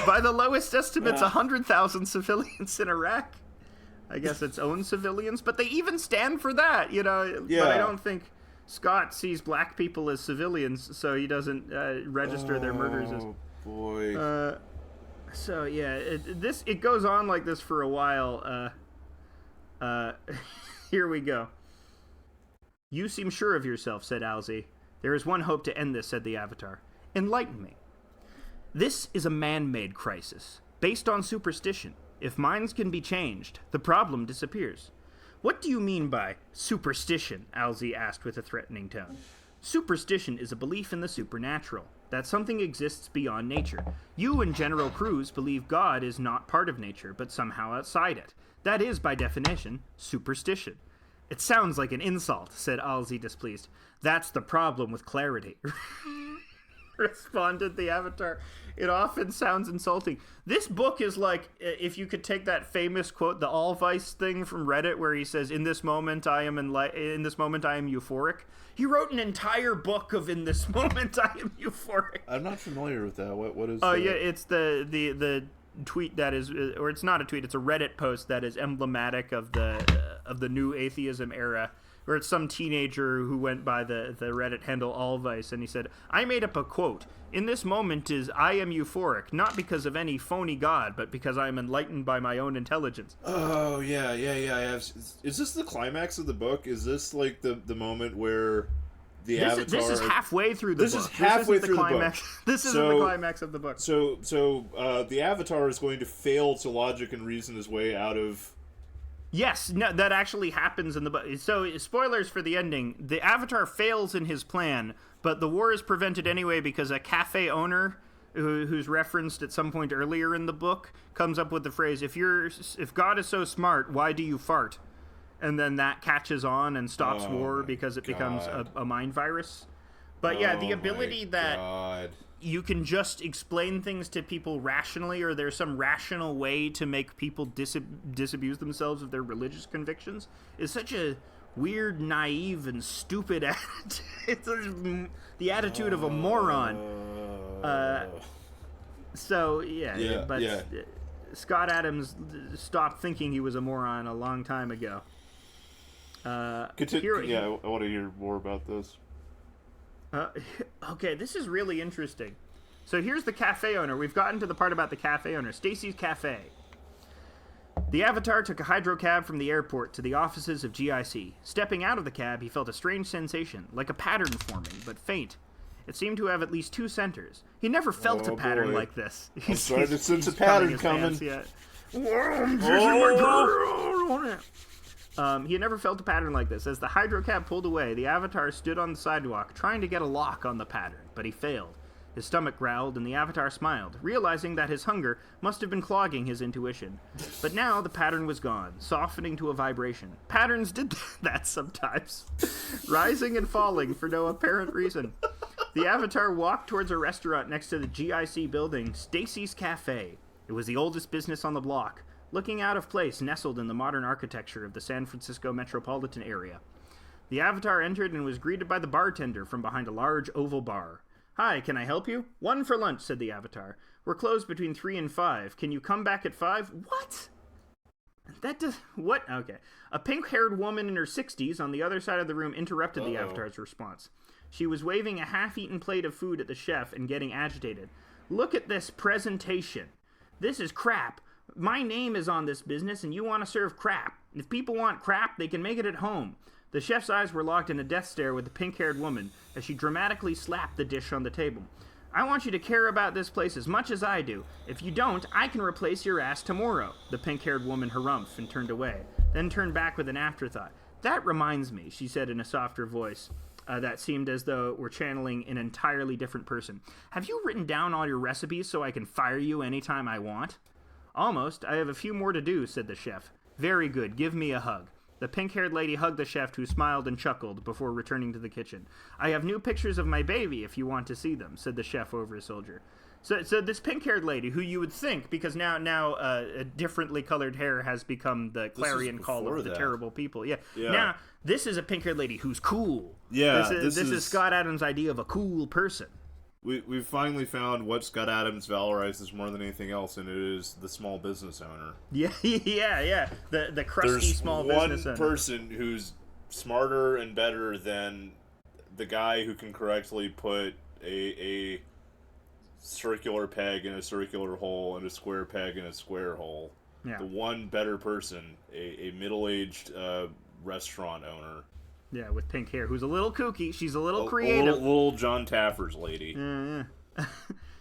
by the lowest estimates, 100,000 civilians in Iraq. I guess its own civilians, but they even stand for that, you know. Yeah. But I don't think Scott sees black people as civilians, so he doesn't register their murders as... Oh, boy. So yeah, it goes on like this for a while. Here we go. You seem sure of yourself, said Alzi. There is one hope to end this, said the Avatar. Enlighten me. This is a man-made crisis, based on superstition. If minds can be changed, the problem disappears. What do you mean by superstition? Alzi asked with a threatening tone. Superstition is a belief in the supernatural, that something exists beyond nature. You and General Cruz believe God is not part of nature, but somehow outside it. That is, by definition, superstition. It sounds like an insult, said Alzi, displeased. That's the problem with clarity, responded the Avatar. It often sounds insulting. This book is like, if you could take that famous quote, the Allvice thing from Reddit, where he says, in this moment I am euphoric. He wrote an entire book of "In this moment I am euphoric." I'm not familiar with that. What is? Oh yeah, it's the tweet that is, or it's not a tweet. It's a Reddit post that is emblematic of the of the new atheism era, where it's some teenager who went by the Reddit handle Allvice, and he said, I made up a quote. In this moment is I am euphoric, not because of any phony god, but because I am enlightened by my own intelligence. Oh, yeah. Is this the climax of the book? Is this, like, the moment where the Avatar... This is halfway through the book. This is halfway through the book. This isn't the climax of the book. So the Avatar is going to fail to logic and reason his way out of... Yes, no, that actually happens in the book. So, spoilers for the ending. The Avatar fails in his plan, but the war is prevented anyway because a cafe owner, who's referenced at some point earlier in the book, comes up with the phrase, if God is so smart, why do you fart? And then that catches on and stops war because it becomes a mind virus. But yeah, the ability that you can just explain things to people rationally, or there's some rational way to make people disabuse themselves of their religious convictions, is such a weird, naive, and stupid attitude. It's the attitude of a moron. Scott Adams stopped thinking he was a moron a long time ago. I want to hear more about this. Okay, this is really interesting. So here's the cafe owner. We've gotten to the part about the cafe owner. Stacy's Cafe. The Avatar took a hydrocab from the airport to the offices of GIC. Stepping out of the cab, he felt a strange sensation, like a pattern forming, but faint. It seemed to have at least 2 centers. He never felt a pattern like this. I'm starting to sense a pattern coming. He had never felt a pattern like this. As the hydrocab pulled away, the Avatar stood on the sidewalk, trying to get a lock on the pattern, but he failed. His stomach growled, and the Avatar smiled, realizing that his hunger must have been clogging his intuition. But now the pattern was gone, softening to a vibration. Patterns did that sometimes, rising and falling for no apparent reason. The Avatar walked towards a restaurant next to the GIC building, Stacy's Cafe. It was the oldest business on the block, looking out of place, nestled in the modern architecture of the San Francisco metropolitan area. The Avatar entered and was greeted by the bartender from behind a large oval bar. Hi, can I help you? 1 for lunch, said the Avatar. We're closed between 3 and 5. Can you come back at 5? What? What? Okay. A pink-haired woman in her 60s on the other side of the room interrupted the Avatar's response. She was waving a half-eaten plate of food at the chef and getting agitated. Look at this presentation. This is crap. My name is on this business, and you want to serve crap. If people want crap, they can make it at home. The chef's eyes were locked in a death stare with the pink-haired woman as she dramatically slapped the dish on the table. I want you to care about this place as much as I do. If you don't, I can replace your ass tomorrow. The pink-haired woman harumphed and turned away, then turned back with an afterthought. That reminds me, she said in a softer voice that seemed as though it were channeling an entirely different person. Have you written down all your recipes so I can fire you anytime I want? Almost. I have a few more to do, said the chef. Very good. Give me a hug. The pink-haired lady hugged the chef, who smiled and chuckled before returning to the kitchen. I have new pictures of my baby if you want to see them, said the chef over his shoulder. So this pink-haired lady, who you would think, because now a differently colored hair has become the clarion call of the terrible people. Yeah. Now, this is a pink-haired lady who's cool. Yeah. This is Scott Adams' idea of a cool person. We've finally found what Scott Adams valorizes more than anything else, and it is the small business owner. Yeah. The crusty small business owner. There's one person who's smarter and better than the guy who can correctly put a circular peg in a circular hole and a square peg in a square hole. Yeah. The one better person, a middle-aged restaurant owner. Yeah, with pink hair, who's a little kooky. She's a little creative. Little John Taffer's lady. Yeah.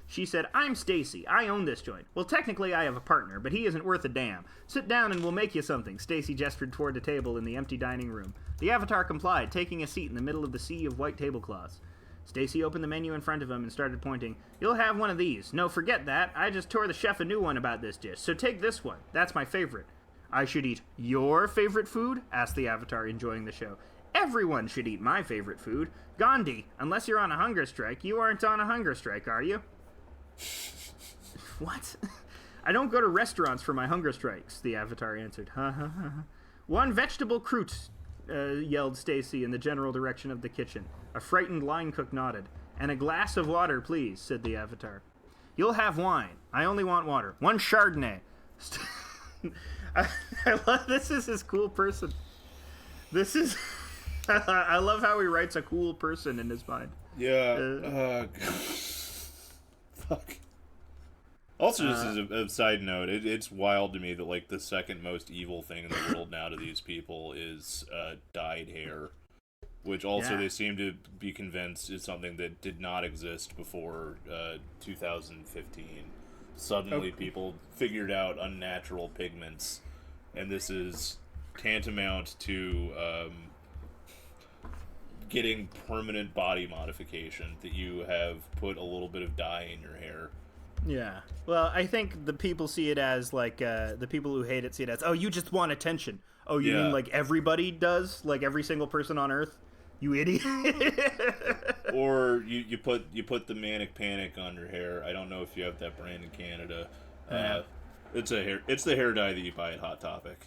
She said, I'm Stacy. I own this joint. Well, technically I have a partner, but he isn't worth a damn. Sit down and we'll make you something. Stacy gestured toward a table in the empty dining room. The Avatar complied, taking a seat in the middle of the sea of white tablecloths. Stacy opened the menu in front of him and started pointing. You'll have one of these. No, forget that. I just tore the chef a new one about this dish, so take this one. That's my favorite. I should eat your favorite food? Asked the Avatar, enjoying the show. Everyone should eat my favorite food. Gandhi, unless you're on a hunger strike. You aren't on a hunger strike, are you? What? I don't go to restaurants for my hunger strikes, the Avatar answered. One vegetable croûte, yelled Stacy in the general direction of the kitchen. A frightened line cook nodded. And a glass of water, please, said the Avatar. You'll have wine. I only want water. 1 Chardonnay. I love this is his cool person. This is... I love how he writes a cool person in his mind. Yeah. Fuck. Also, just as a side note, it's wild to me that, like, the second most evil thing in the world now to these people is dyed hair. Which also they seem to be convinced is something that did not exist before 2015. Suddenly people figured out unnatural pigments, and this is tantamount to getting permanent body modification, that you have put a little bit of dye in your hair. Yeah. Well, I think the people see it as, like, the people who hate it see it as, oh, you just want attention. Oh, you mean like everybody does? Like every single person on Earth? You idiot. Or you put the Manic Panic on your hair. I don't know if you have that brand in Canada. It's the hair dye that you buy at Hot Topic.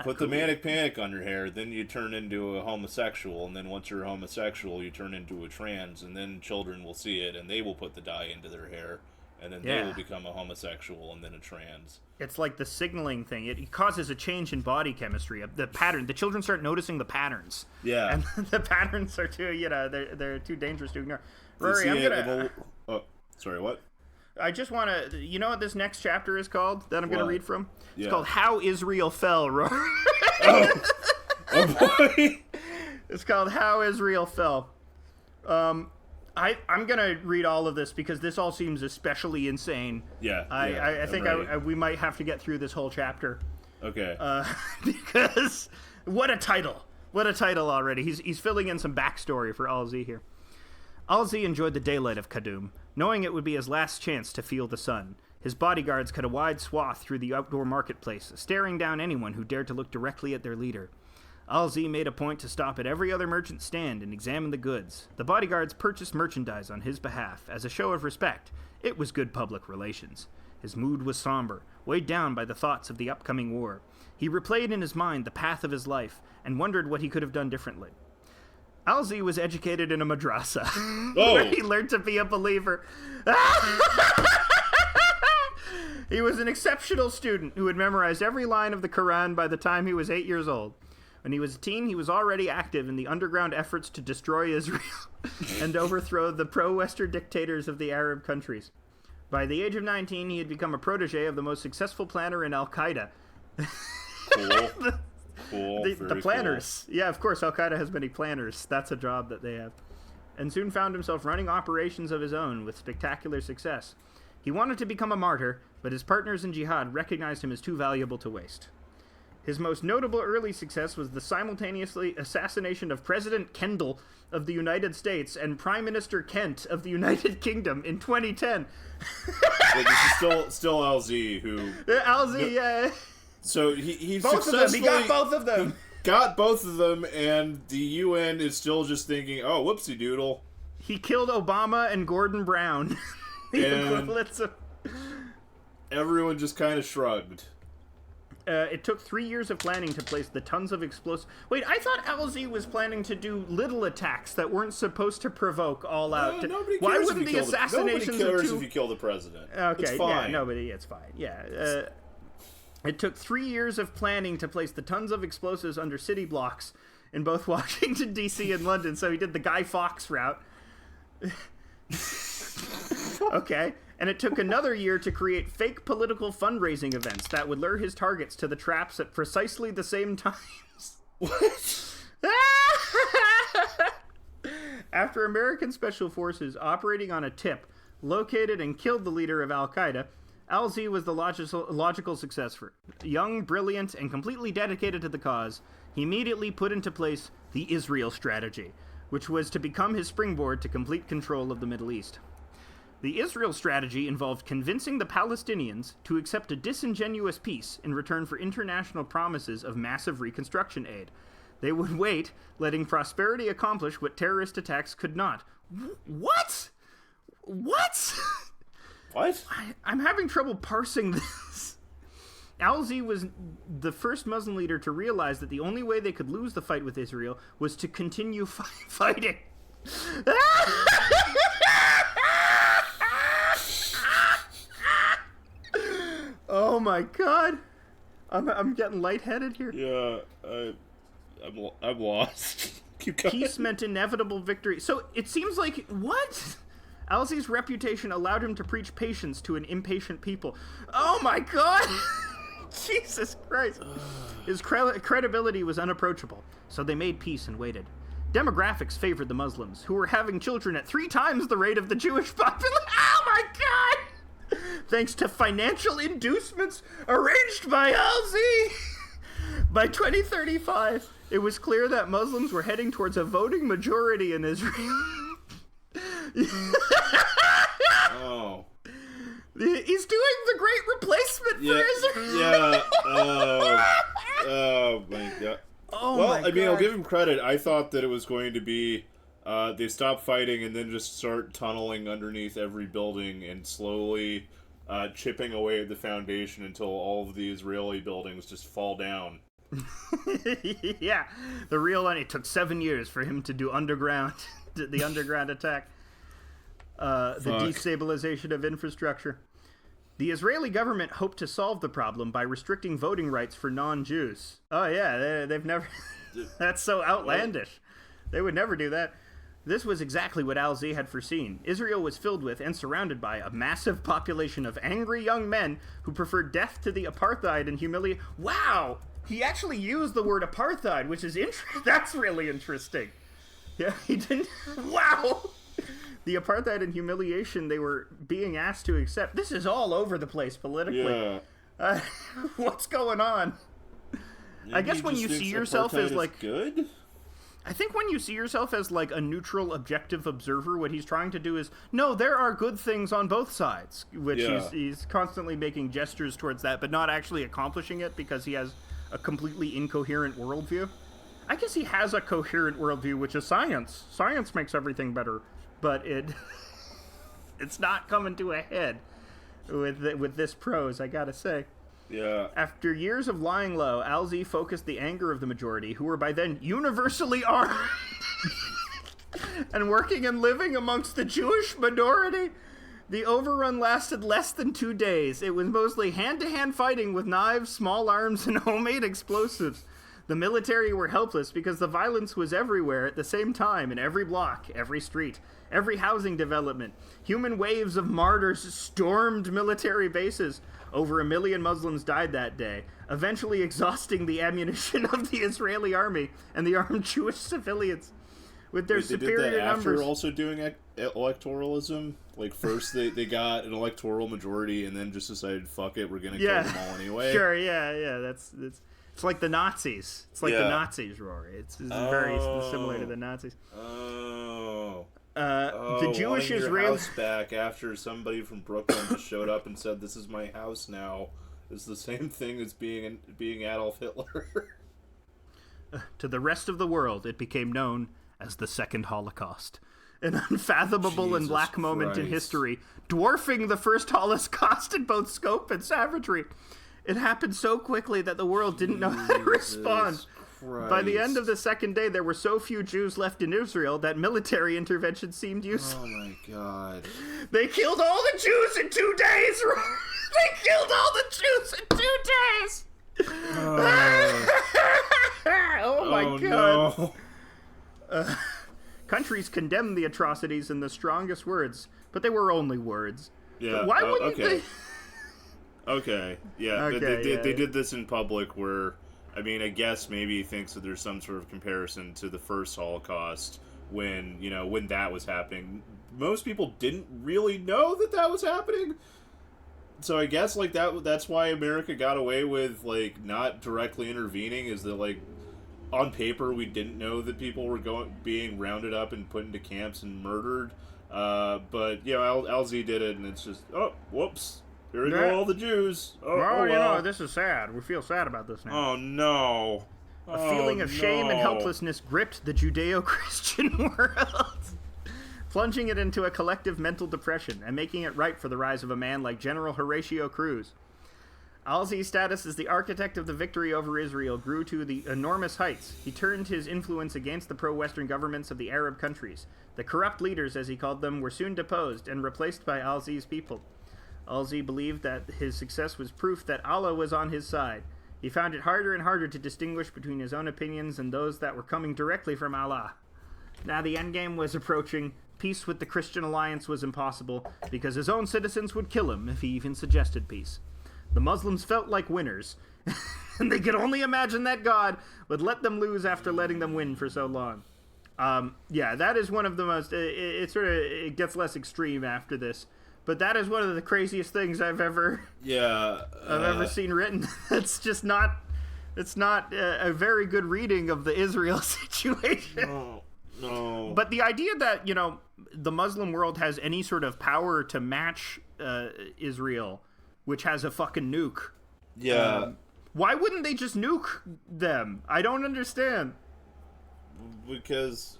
Put the Manic Panic on your hair, then you turn into a homosexual, and then once you're a homosexual, you turn into a trans, and then children will see it, and they will put the dye into their hair, and then they will become a homosexual, and then a trans. It's like the signaling thing. It causes a change in body chemistry. The pattern. The children start noticing the patterns. Yeah. And the patterns are too, they're too dangerous to ignore. Rory, I'm gonna... sorry, what? I just want to... You know what this next chapter is called that I'm going to read from? It's called How Israel Fell, Rory. Oh boy. It's called How Israel Fell. I'm going to read all of this because this all seems especially insane. Yeah. I think we might have to get through this whole chapter. Okay. Because what a title. What a title already. He's filling in some backstory for Alzi here. Alzi enjoyed the daylight of Kadum, knowing it would be his last chance to feel the sun. His bodyguards cut a wide swath through the outdoor marketplace, staring down anyone who dared to look directly at their leader. Alzi made a point to stop at every other merchant stand and examine the goods. The bodyguards purchased merchandise on his behalf as a show of respect. It was good public relations. His mood was somber, weighed down by the thoughts of the upcoming war. He replayed in his mind the path of his life and wondered what he could have done differently. Alzi was educated in a madrasa, where he learned to be a believer. He was an exceptional student who had memorized every line of the Quran by the time he was 8 years old. When he was a teen, he was already active in the underground efforts to destroy Israel and overthrow the pro-Western dictators of the Arab countries. By the age of 19, he had become a protege of the most successful planner in Al-Qaeda. Cool. The planners. Cool. Yeah, of course, Al-Qaeda has many planners. That's a job that they have. And soon found himself running operations of his own with spectacular success. He wanted to become a martyr, but his partners in jihad recognized him as too valuable to waste. His most notable early success was the simultaneously assassination of President Kendall of the United States and Prime Minister Kent of the United Kingdom in 2010. Wait, this is still LZ who... LZ, yeah. So he both of them. He got both of them. Got both of them, and the UN is still just thinking, oh, whoopsie doodle. He killed Obama and Gordon Brown. The equivalents of... Everyone just kind of shrugged. It took 3 years of planning to place the tons of explosives. Wait, I thought LZ was planning to do little attacks that weren't supposed to provoke all out. Nobody cares. Why wouldn't the assassinations Nobody cares if you kill the president. Okay, it's fine. Yeah, it's fine. Yeah. It took 3 years of planning to place the tons of explosives under city blocks in both Washington, D.C. and London, so he did the Guy Fawkes route. Okay. And it took another year to create fake political fundraising events that would lure his targets to the traps at precisely the same times. What? After American Special Forces operating on a tip located and killed the leader of Al-Qaeda, Al-Z was the logical successor. Young, brilliant, and completely dedicated to the cause, he immediately put into place the Israel strategy, which was to become his springboard to complete control of the Middle East. The Israel strategy involved convincing the Palestinians to accept a disingenuous peace in return for international promises of massive reconstruction aid. They would wait, letting prosperity accomplish what terrorist attacks could not. What? What? What? I'm having trouble parsing this. Al-Z was the first Muslim leader to realize that the only way they could lose the fight with Israel was to continue fighting. Oh my god. I'm getting lightheaded here. Yeah, I'm lost. Keep going. Peace meant inevitable victory. So it seems like, what? Alzey's reputation allowed him to preach patience to an impatient people. Oh my god! Jesus Christ. His credibility was unapproachable, so they made peace and waited. Demographics favored the Muslims, who were having children at 3 times the rate of the Jewish population. Oh my god! Thanks to financial inducements arranged by Alzey! By 2035, it was clear that Muslims were heading towards a voting majority in Israel. Oh. He's doing the great replacement for Israel. Yeah. Oh my god. Oh well, my I mean, God. I'll give him credit. I thought that it was going to be they stop fighting and then just start tunneling underneath every building and slowly chipping away at the foundation until all of the Israeli buildings just fall down. Yeah, the real one. It took 7 years for him to do the underground attack. The destabilization of infrastructure. The Israeli government hoped to solve the problem by restricting voting rights for non-Jews. Oh yeah, they've never... That's so outlandish. They would never do that. This was exactly what Alzey had foreseen. Israel was filled with and surrounded by a massive population of angry young men who preferred death to the apartheid and humiliation. Wow! He actually used the word apartheid, which is that's really interesting. Yeah, he didn't... Wow! The apartheid and humiliation they were being asked to accept. This is all over the place politically. Yeah. What's going on? I guess when you see yourself as like good. I think when you see yourself as like a neutral, objective observer, what he's trying to do is no, there are good things on both sides, which he's constantly making gestures towards that, but not actually accomplishing it because he has a completely incoherent worldview. I guess he has a coherent worldview, which is science. Science makes everything better. But it's not coming to a head with this prose, I gotta say. Yeah. After years of lying low, Alzey focused the anger of the majority, who were by then universally armed and working and living amongst the Jewish minority. The overrun lasted less than 2 days. It was mostly hand-to-hand fighting with knives, small arms, and homemade explosives. The military were helpless because the violence was everywhere at the same time, in every block, every street, every housing development. Human waves of martyrs stormed military bases. Over 1 million Muslims died that day, eventually exhausting the ammunition of the Israeli army and the armed Jewish civilians. With their superior they did that numbers. after also doing electoralism? Like, first they got an electoral majority and then just decided, fuck it, we're gonna kill them all anyway? Sure, yeah, that's... It's like the Nazis. It's like the Nazis, Rory. It's very similar to the Nazis. The Jewish Israeli house back after somebody from Brooklyn just showed up and said, "This is my house now." Is the same thing as being Adolf Hitler. To the rest of the world, it became known as the Second Holocaust, an unfathomable and black moment in history, dwarfing the first Holocaust in both scope and savagery. It happened so quickly that the world didn't know how to respond. Christ. By the end of the second day, there were so few Jews left in Israel that military intervention seemed useless. Oh my god. They killed all the Jews in 2 days! They killed all the Jews in 2 days! Oh my god. No. Countries condemned the atrocities in the strongest words, but they were only words. Yeah. Why wouldn't okay. they... Okay, yeah. Okay, they did this in public where, I mean, I guess maybe he thinks that there's some sort of comparison to the first Holocaust when that was happening. Most people didn't really know that was happening. So I guess, like, that's why America got away with, like, not directly intervening, is that, like, on paper we didn't know that people were being rounded up and put into camps and murdered. But, Alzey did it, and it's just, oh, whoops. Here go all the Jews. Well, this is sad. We feel sad about this now. Oh, no. A feeling of shame and helplessness gripped the Judeo-Christian world, plunging it into a collective mental depression and making it ripe for the rise of a man like General Horatio Cruz. Alzey's status as the architect of the victory over Israel grew to the enormous heights. He turned his influence against the pro-Western governments of the Arab countries. The corrupt leaders, as he called them, were soon deposed and replaced by Alzey's people. Alzey believed that his success was proof that Allah was on his side. He found it harder and harder to distinguish between his own opinions and those that were coming directly from Allah. Now the endgame was approaching. Peace with the Christian alliance was impossible, because his own citizens would kill him if he even suggested peace. The Muslims felt like winners, and they could only imagine that God would let them lose after letting them win for so long. Yeah, that is one of the most... It gets less extreme after this, but that is one of the craziest things I've ever seen written. It's just not... It's not a very good reading of the Israel situation. No. But the idea that, the Muslim world has any sort of power to match Israel, which has a fucking nuke. Yeah. Why wouldn't they just nuke them? I don't understand. Because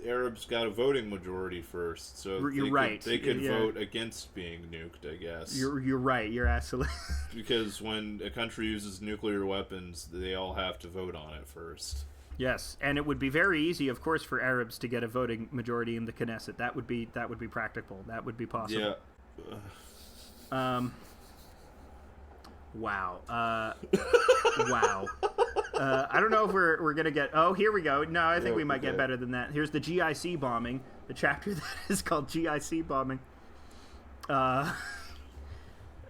Arabs got a voting majority first, so they could vote against being nuked, I guess. You're right. You're absolutely... Because when a country uses nuclear weapons, they all have to vote on it first. Yes, and it would be very easy, of course, for Arabs to get a voting majority in the Knesset. That would be practical. That would be possible. Yeah. Wow. Wow. I don't know if we're gonna get... Oh, here we go. No, I think we might get better than that. Here's the GIC bombing. The chapter that is called GIC bombing.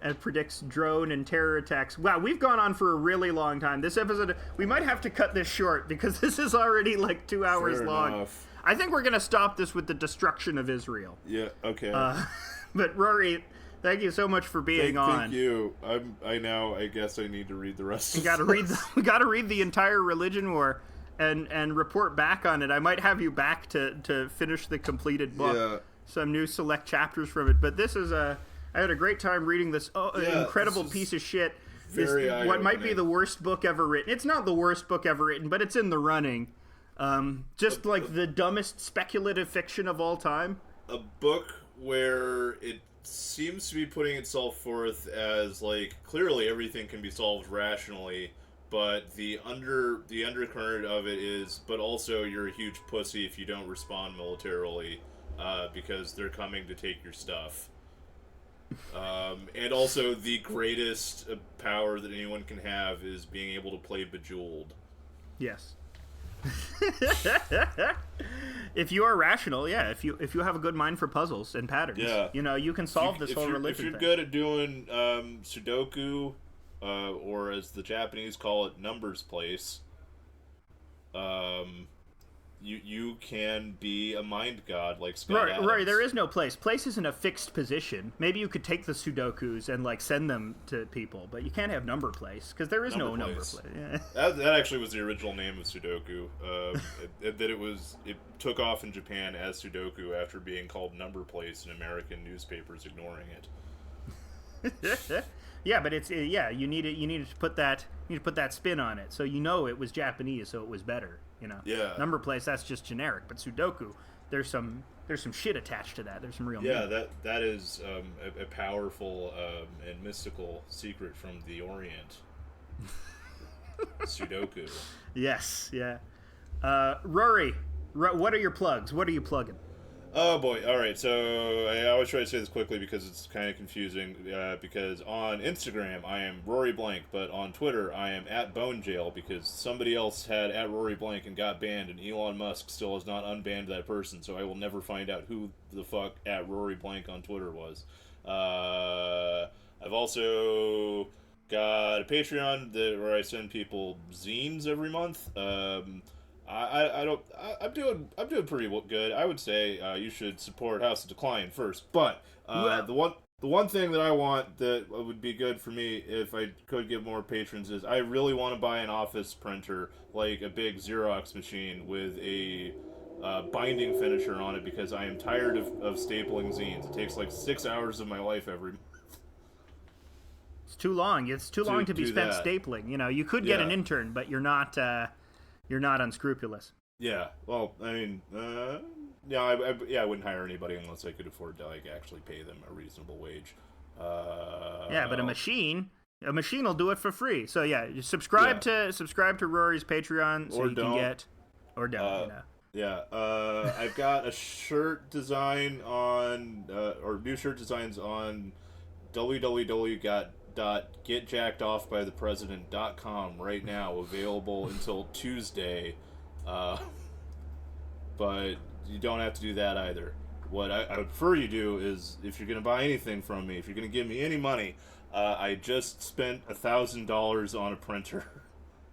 And predicts drone and terror attacks. Wow, we've gone on for a really long time. This episode, we might have to cut this short because this is already like 2 hours long. Enough. I think we're going to stop this with the destruction of Israel. Yeah, okay. But Rory, thank you so much for being on. Thank you. I guess I need to read the rest. We got to read the entire religion war and report back on it. I might have you back to finish the completed book. Yeah. Some new select chapters from it. But this is I had a great time reading this incredible piece of shit. What might be the worst book ever written. It's not the worst book ever written, but it's in the running. Just like the dumbest speculative fiction of all time. A book where it seems to be putting itself forth as, like, clearly everything can be solved rationally, but the undercurrent of it is, but also you're a huge pussy if you don't respond militarily, because they're coming to take your stuff. And also the greatest power that anyone can have is being able to play Bejeweled. Yes. If you are rational, yeah. If you have a good mind for puzzles and patterns, you can solve this whole religion thing. If you're good at doing Sudoku, or as the Japanese call it, numbers place, you can be a mind god like Scott Adams. Right, there is no place. Place isn't a fixed position. Maybe you could take the Sudokus and like send them to people, but you can't have number place because there is no number place. Yeah. That actually was the original name of Sudoku. It took off in Japan as Sudoku after being called number place in American newspapers ignoring it. Yeah, but it's you needed to put that spin on it, so it was Japanese, so it was better. Yeah. Number place, that's just generic, but Sudoku, there's some shit attached to that. There's some real meaning. That is a powerful and mystical secret from the Orient. Sudoku. Yes, yeah. Rory, what are your plugs? What are you plugging? Oh boy! All right, so I always try to say this quickly because it's kind of confusing. Because on Instagram I am Rory Blank, but on Twitter I am @BoneJail because somebody else had @Rory Blank and got banned, and Elon Musk still has not unbanned that person. So I will never find out who the fuck @Rory Blank on Twitter was. I've also got a Patreon where I send people zines every month. I'm doing pretty good. I would say you should support House of Decline first, but the one thing that I want that would be good for me if I could get more patrons is I really want to buy an office printer, like a big Xerox machine with a binding finisher on it, because I am tired of stapling zines. It takes like 6 hours of my life every month. It's too long. It's too long to be spent stapling. You could get an intern, but you're not unscrupulous. Yeah. Well, I mean, I wouldn't hire anybody unless I could afford to actually pay them a reasonable wage. But a machine will do it for free. So yeah, subscribe to Rory's Patreon so you can get or don't. Yeah. I've got a shirt design on or new shirt designs on www.dilbert.com. dilbert.getjackedoffbythepresident.com right now, available until Tuesday. But you don't have to do that either. What I would prefer you do is, if you're going to buy anything from me, if you're going to give me any money, I just spent $1,000 on a printer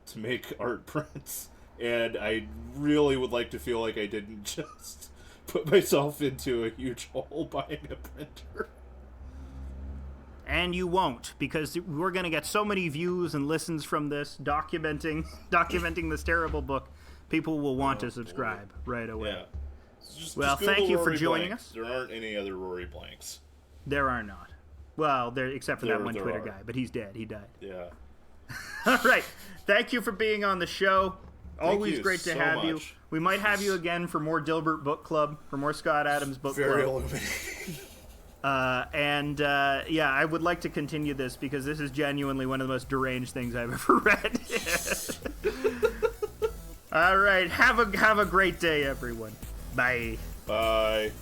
to make art prints, and I really would like to feel like I didn't just put myself into a huge hole buying a printer. And you won't, because we're going to get so many views and listens from this, documenting this terrible book. People will want to subscribe right away. Yeah. Just thank you for Rory joining Blank. us. There aren't any other Rory Blanks. There are not. Well, except for that one Twitter guy, but he's dead. He died. Yeah. All right. Thank you for being on the show. Always great to have much. you. We might have you again for more Dilbert Book Club, for more Scott Adams Book Very Club. illuminating. I would like to continue this because this is genuinely one of the most deranged things I've ever read. All right. Have a great day, everyone. Bye. Bye.